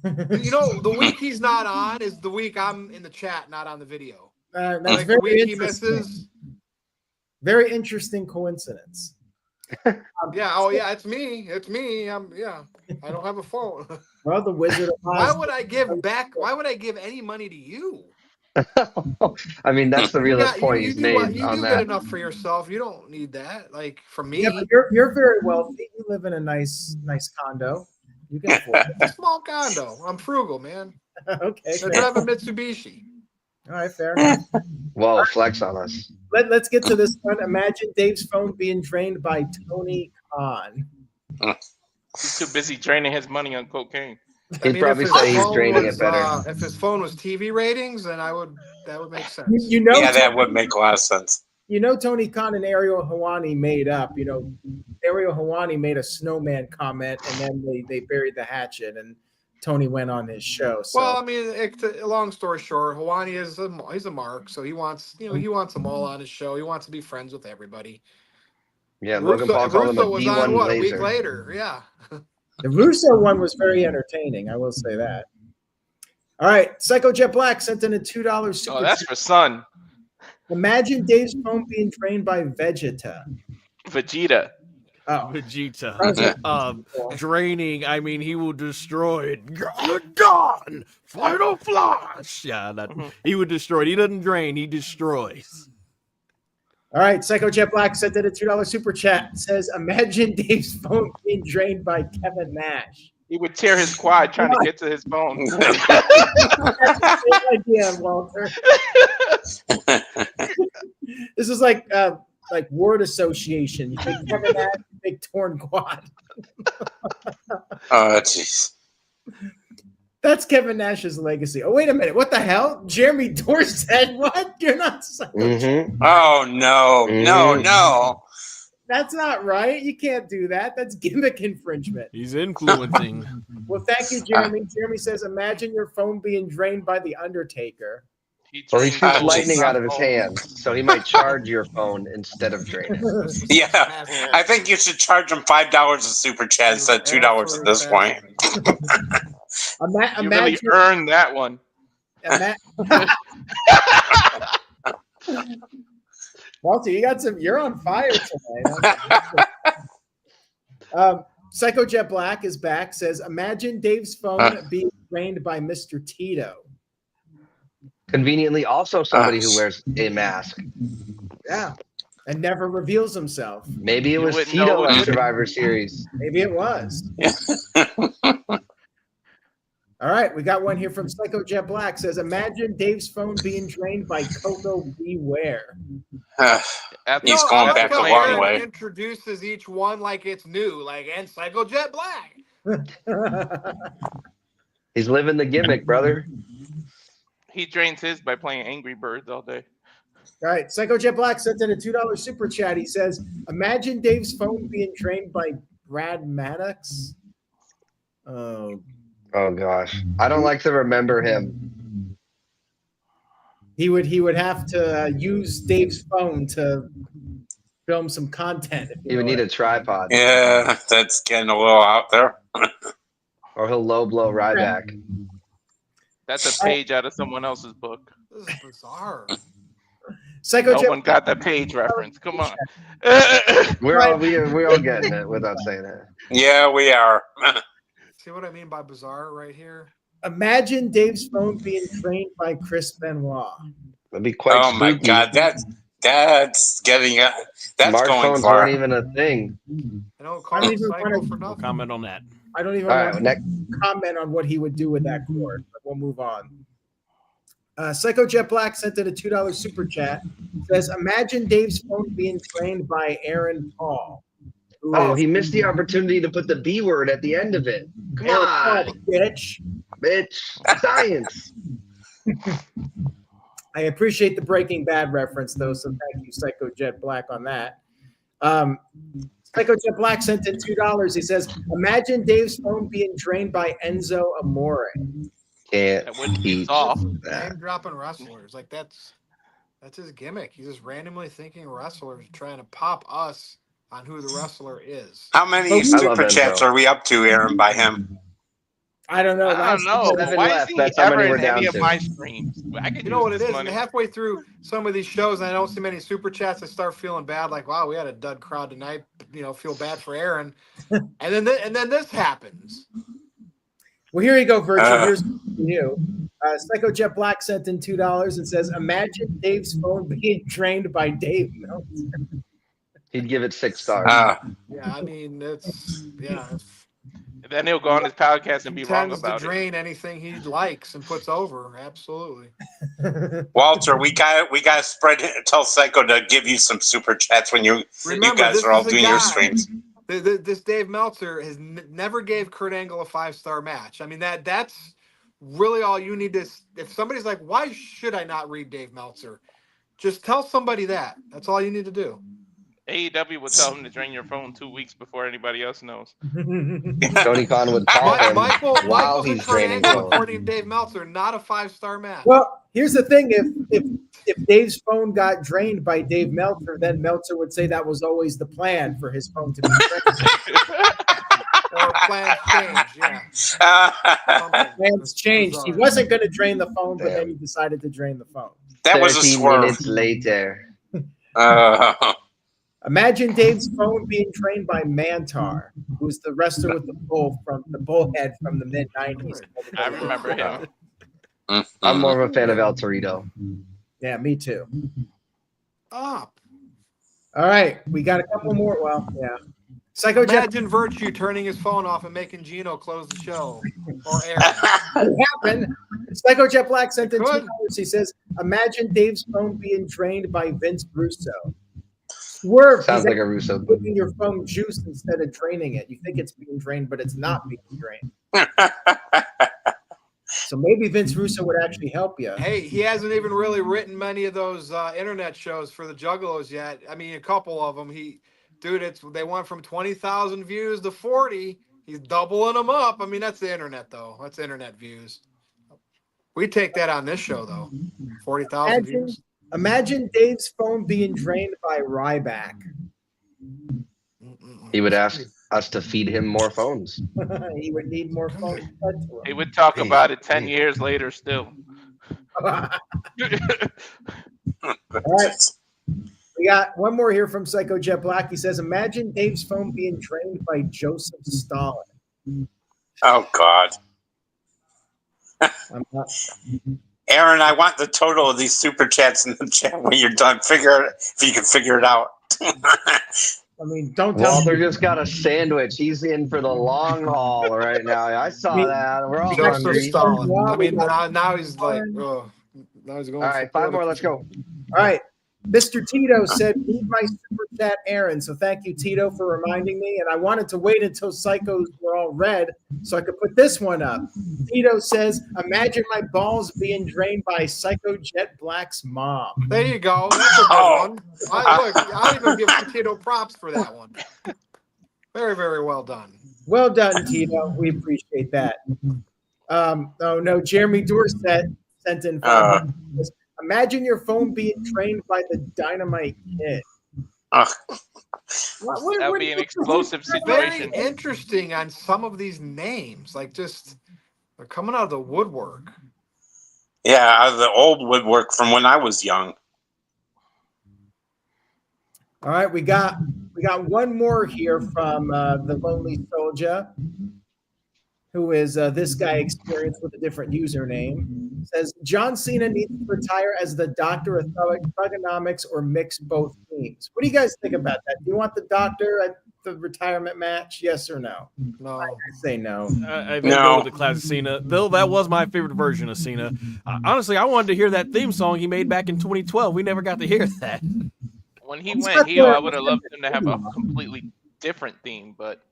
The week he's not on is the week I'm in the chat, not on the video. That's like very the week he interesting. misses. Very interesting coincidence. It's me. It's me. I don't have a phone. Well, the Wizard of Oz. Why would I give back? Why would I give any money to you? I mean, that's the realest point he's made you on do that. get enough for yourself. You don't need that. Like from me. Yeah, but you're very wealthy. You live in a nice condo. You can afford it. It's a small condo. I'm frugal, man. Okay. I drive a Mitsubishi. All right, fair enough. Whoa, flex on us. Let's get to this one. Imagine Dave's phone being drained by Tony Khan. He's too busy draining his money on cocaine. He'd probably say he's draining it better. If his phone was TV ratings, then that would make sense. That would make a lot of sense. Tony Khan and Ariel Helwani made up. Ariel Helwani made a snowman comment, and then they buried the hatchet, and Tony went on his show. So. Well, I mean, long story short, Helwani he's a mark, so he wants them all on his show. He wants to be friends with everybody. Yeah, Logan Paul called him a was D1 on laser. A week later, yeah. The Russo one was very entertaining. I will say that. All right, Psycho Jet Black sent in a $2 super. Oh, that's for Sun. Imagine Dave's phone being drained by Vegeta. Vegeta. Oh, Vegeta. Draining. I mean, he will destroy it. Gone. Final flash. Yeah, he would destroy it. He doesn't drain. He destroys. All right, Psycho Jet Black sent in a $2 super chat. Says, imagine Dave's phone being drained by Kevin Nash. He would tear his quad trying to get to his phone. That's the same idea, Walter. This is like word association. You think Kevin Nash, big torn quad. Oh, jeez. That's Kevin Nash's legacy. Oh, wait a minute. What the hell? Jeremy Dorset? What? You're not Psycho. Mm-hmm. Oh, no. Mm-hmm. No. That's not right. You can't do that. That's gimmick infringement. He's influencing. Well, thank you, Jeremy. Jeremy says, imagine your phone being drained by The Undertaker. Or he shoots lightning out of his hands, so he might charge your phone instead of draining it. Yeah, I think you should charge him $5 a super chat instead of $2 at this point. You really earned that one. Walter, you're on fire tonight. Psycho Jet Black is back, says, imagine Dave's phone being drained by Mr. Tito. Conveniently, also somebody who wears a mask. Yeah, and never reveals himself. Maybe it was Tito at Survivor Series. Maybe it was. All right, we got one here from Psycho Jet Black. Says, imagine Dave's phone being drained by Coco Beware. He's going back a long way. Introduces each one like it's new, and Psycho Jet Black. He's living the gimmick, brother. He drains his by playing Angry Birds all day. All right, Psycho Jet Black sent in a $2 super chat. He says, imagine Dave's phone being drained by Brad Maddox. Oh gosh, I don't like to remember him. He would have to use Dave's phone to film some content. He would need a tripod. Yeah, that's getting a little out there. Or he'll low blow Ryback. That's a page out of someone else's book. This is bizarre. Psycho No one got that page reference. Come on. We're all getting it without saying it. Yeah, we are. See what I mean by bizarre right here? Imagine Dave's phone being trained by Chris Benoit. That'd be quite spooky. My God, that's getting that's going Smartphones far. weren't even a thing. I don't I call don't it even psycho wanna- for No nothing. comment on that. I don't even All want right, to next. comment on what he would do with that cord, but we'll move on. Psycho Jet Black sent in a $2 super chat. Says, imagine Dave's phone being trained by Aaron Paul. who Oh, is- he missed the opportunity to put the B word at the end of it. Come Aaron on, Paul, bitch. bitch. Science. I appreciate the Breaking Bad reference, though, so thank you, Psycho Jet Black, on that. Psycho Jet Black sent in $2. He says, imagine Dave's phone being trained by Enzo Amore. Can't That wouldn't be teach soft. that. Name dropping wrestlers. Like that's his gimmick. He's just randomly thinking wrestlers, trying to pop us on who the wrestler is. How many I love super Enzo. chats are we up to, Aaron, by him? I don't know. I don't know. 7 Why left. is he That's how ever many we're in down any of to. my streams? I could You know what it use this is? money. And halfway through some of these shows, and I don't see many super chats, I start feeling bad. Like, wow, we had a dud crowd tonight. Feel bad for Aaron. And then this happens. Well, here you go, Virtue. Here's for you. Psycho Jet Black sent in $2 and says, imagine Dave's phone being trained by Dave Meltzer. He'd give it 6 stars. Yeah, I mean, it's Then he'll go on his podcast and be wrong tends to about it. drain anything he likes and puts over. Absolutely. Walter, we got to tell Psycho to give you some super chats when you guys this are all is a doing your guy- streams. This Dave Meltzer has never gave Kurt Angle a 5-star match. I mean, that's really all you need to. If somebody's like, why should I not read Dave Meltzer? Just tell somebody that. That's all you need to do. AEW would tell him to drain your phone 2 weeks before anybody else knows. Tony Khan would call him while Michaels and he's Kurt draining Angle, phone. according to Dave Meltzer, not a 5-star match. Well, here's the thing. If Dave's phone got drained by Dave Meltzer, then Meltzer would say that was always the plan for his phone to be drained. Or plans change, yeah. Plans changed. He wasn't going to drain the phone, but then he decided to drain the phone. That was a 13 swerve. minutes later. Imagine Dave's phone being trained by Mantar, who's the wrestler with the bullhead from the mid '90s. I remember him. I'm more of a fan of El Torito. Yeah, me too. Up. All right, we got a couple more. Well, yeah. Psycho Jet Imagine Virtue turning his phone off and making Gino close the show. Or Aaron. happened. Psycho Jet Black sent in Could. $2. He says, imagine Dave's phone being drained by Vince Russo. Swerve. Sounds he's like a Russo. giving your phone juice instead of draining it. You think it's being drained, but it's not being drained. So maybe Vince Russo would actually help you. Hey, he hasn't even really written many of those internet shows for the Juggalos yet. I mean, a couple of them. They went from 20,000 views to 40. He's doubling them up. I mean, that's the internet, though. That's internet views. We take that on this show, though. 40,000 views. Imagine Dave's phone being drained by Ryback. He would ask us to feed him more phones. He would need more phones. fed to him. He would talk about it 10 years later still. All right. We got one more here from Psycho Jet Black. He says, imagine Dave's phone being trained by Joseph Stalin. Oh, God. I'm not, Aaron, I want the total of these super chats in the chat when you're done. If you can figure it out. I mean, don't tell Walter me. just got a sandwich. He's in for the long haul right now. I saw that. We're all Joseph hungry. All Stalin. I mean, now he's like, oh, now he's going. right, 5 more. Let's go. All right. Mr. Tito said, need my super chat, Aaron. So thank you, Tito, for reminding me. And I wanted to wait until Psychos were all red so I could put this one up. Tito says, imagine my balls being drained by Psycho Jet Black's mom. There you go. That's a good one. I'll even give Tito props for that one. Very, very well done. Well done, Tito. We appreciate that. Oh, no. Jeremy Dorset sent in 5 minutes. Imagine your phone being trained by the Dynamite Kid. That would be an explosive Very situation. interesting on some of these names. Like, just they're coming out of the woodwork. Yeah, out of the old woodwork from when I was young. All right, we got one more here from the Lonely Soldier. who is this guy experience with a different username, says John Cena needs to retire as the Doctor of Thugonomics or mix both teams. What do you guys think about that? Do you want the Doctor at the retirement match? Yes or no? No. I say no. I think go with the classic Cena. Though that was my favorite version of Cena. Honestly, I wanted to hear that theme song he made back in 2012. We never got to hear that. When he went heel, I would have loved him to have a completely different theme, but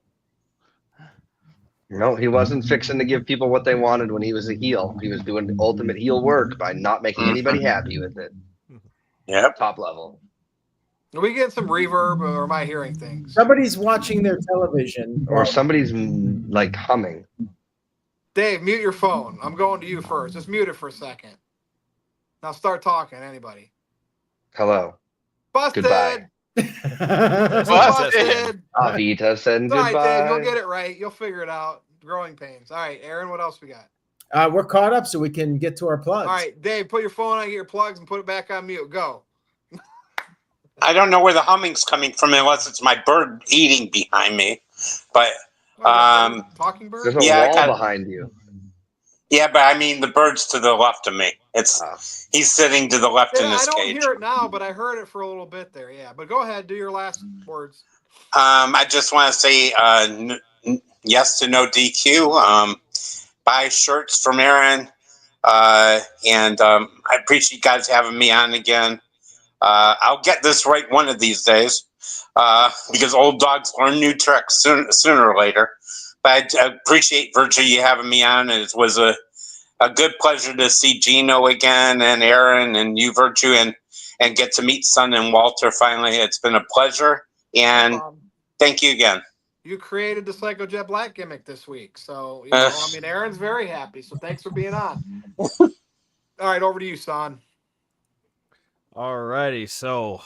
No, he wasn't fixing to give people what they wanted when he was a heel. He was doing the ultimate heel work by not making anybody happy with it. Yep. Top level. Are we getting some reverb, or am I hearing things? Somebody's watching their television. Or somebody's like humming. Dave, mute your phone. I'm going to you first. Just mute it for a second. Now start talking, anybody. Hello. Busted! Goodbye. Busted! Avita said It's all right, goodbye. Dave. You'll get it right. You'll figure it out. Growing pains. All right, Aaron, what else we got? We're caught up, so we can get to our plugs. All right, Dave, put your phone on, get your plugs, and put it back on mute. Go. I don't know where the humming's coming from unless it's my bird eating behind me. But Talking bird? There's a Yeah, wall behind you. yeah, but I mean the bird's to the left of me. He's sitting to the left in Yeah, this I don't cage. hear it now, but I heard it for a little bit there. Yeah, but go ahead, do your last words. I just want to say yes to NoDQ. Buy shirts from Aaron, and I appreciate you guys having me on again. I'll get this right one of these days because old dogs learn new tricks sooner or later. But I appreciate Virtue you having me on. It was a good pleasure to see Gino again and Aaron and you, Virtue, and get to meet Son and Walter finally. It's been a pleasure, and thank you again. You created the Psycho Jet Black gimmick this week, so you know, I mean, Aaron's very happy. So thanks for being on. All right, over to you, Son. Alrighty, so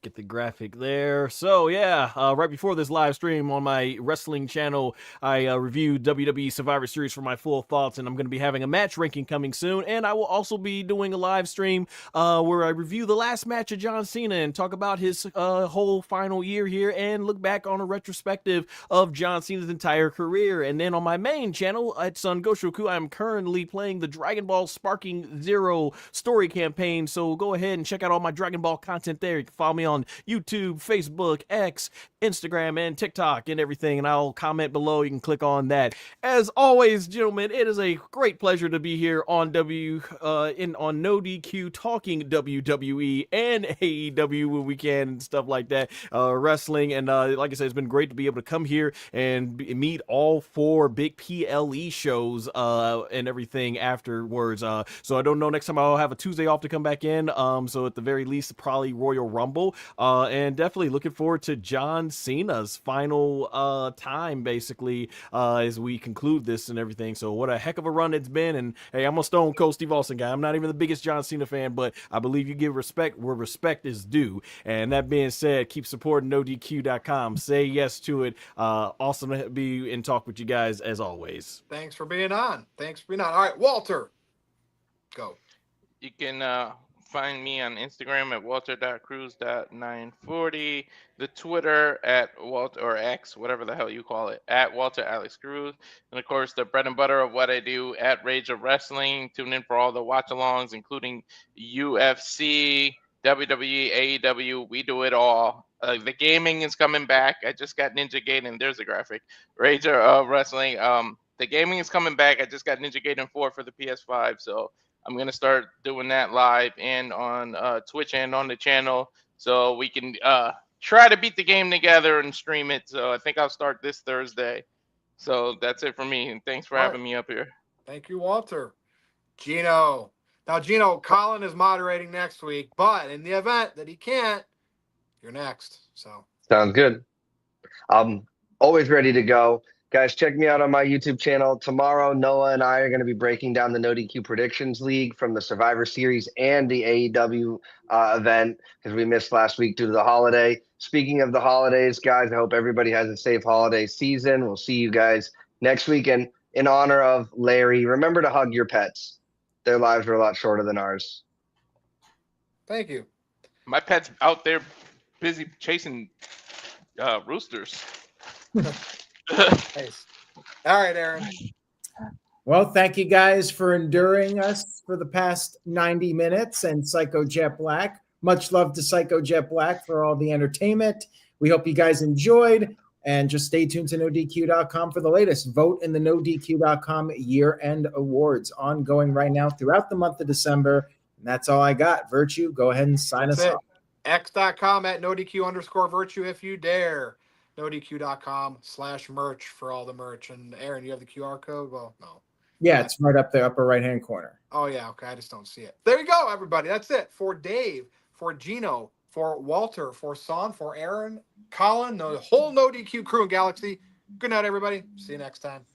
get the graphic there. So yeah, right before this live stream on my wrestling channel, I reviewed WWE Survivor Series for my full thoughts, and I'm going to be having a match ranking coming soon, and I will also be doing a live stream where I review the last match of John Cena and talk about his whole final year here and look back on a retrospective of John Cena's entire career. And then on my main channel at Sun Goshoku, I'm currently playing the Dragon Ball Sparking Zero story campaign, so go ahead and check out all my Dragon Ball content there. You can follow me on YouTube, Facebook, X, Instagram, and TikTok and everything, and I'll comment below. You can click on that. As always, gentlemen, it is a great pleasure to be here on on NoDQ talking WWE and AEW when we can and stuff like that, wrestling, and like I said, it's been great to be able to come here and meet all 4 big PLE shows and everything afterwards. So I don't know, next time I'll have a Tuesday off to come back in, so at the very least probably Royal Rumble, and definitely looking forward to John Cena's final time basically as we conclude this and everything. So what a heck of a run it's been, and hey, I'm a Stone Cold Steve Austin guy. I'm not even the biggest John Cena fan, but I believe you give respect where respect is due. And that being said, keep supporting NoDQ.com. Say yes to it. Awesome to be in talk with you guys as always. Thanks for being on. All right, Walter, go. you can find me on Instagram at walter.cruz.940, the Twitter at Walter, or X, whatever the hell you call it, at Walter Alex Cruz, and of course the bread and butter of what I do at Rage of Wrestling. Tune in for all the watch-alongs, including UFC, WWE, AEW. We do it all. The gaming is coming back. I just got Ninja Gaiden. There's a graphic. Rage of Wrestling. The gaming is coming back. I just got Ninja Gaiden 4 for the PS5, so I'm going to start doing that live and on Twitch and on the channel, so we can try to beat the game together and stream it. So I think I'll start this Thursday. So that's it for me, and thanks for having me up here. Thank you, Walter. Gino. Now, Gino, Colin is moderating next week, but in the event that he can't, you're next. So sounds good. I'm always ready to go. Guys, check me out on my YouTube channel. Tomorrow, Noah and I are going to be breaking down the NoDQ Predictions League from the Survivor Series and the AEW event because we missed last week due to the holiday. Speaking of the holidays, guys, I hope everybody has a safe holiday season. We'll see you guys next week. And in honor of Larry, remember to hug your pets. Their lives are a lot shorter than ours. Thank you. My pet's out there busy chasing roosters. Nice. All right, Aaron. Well, thank you guys for enduring us for the past 90 minutes and Psycho Jet Black. Much love to Psycho Jet Black for all the entertainment. We hope you guys enjoyed. And just stay tuned to NoDQ.com for the latest. Vote in the NoDQ.com year-end awards ongoing right now throughout the month of December. And that's all I got. Virtue, go ahead and sign us off. X.com at NoDQ_Virtue if you dare. NoDQ.com/merch for all the merch. And Aaron, you have the QR code? Well, no. Yeah, it's right up there, upper right-hand corner. Oh, yeah. Okay. I just don't see it. There you go, everybody. That's it. For Dave, for Gino, for Walter, for Son, for Aaron, Colin, the whole NoDQ crew and Galaxy. Good night, everybody. See you next time.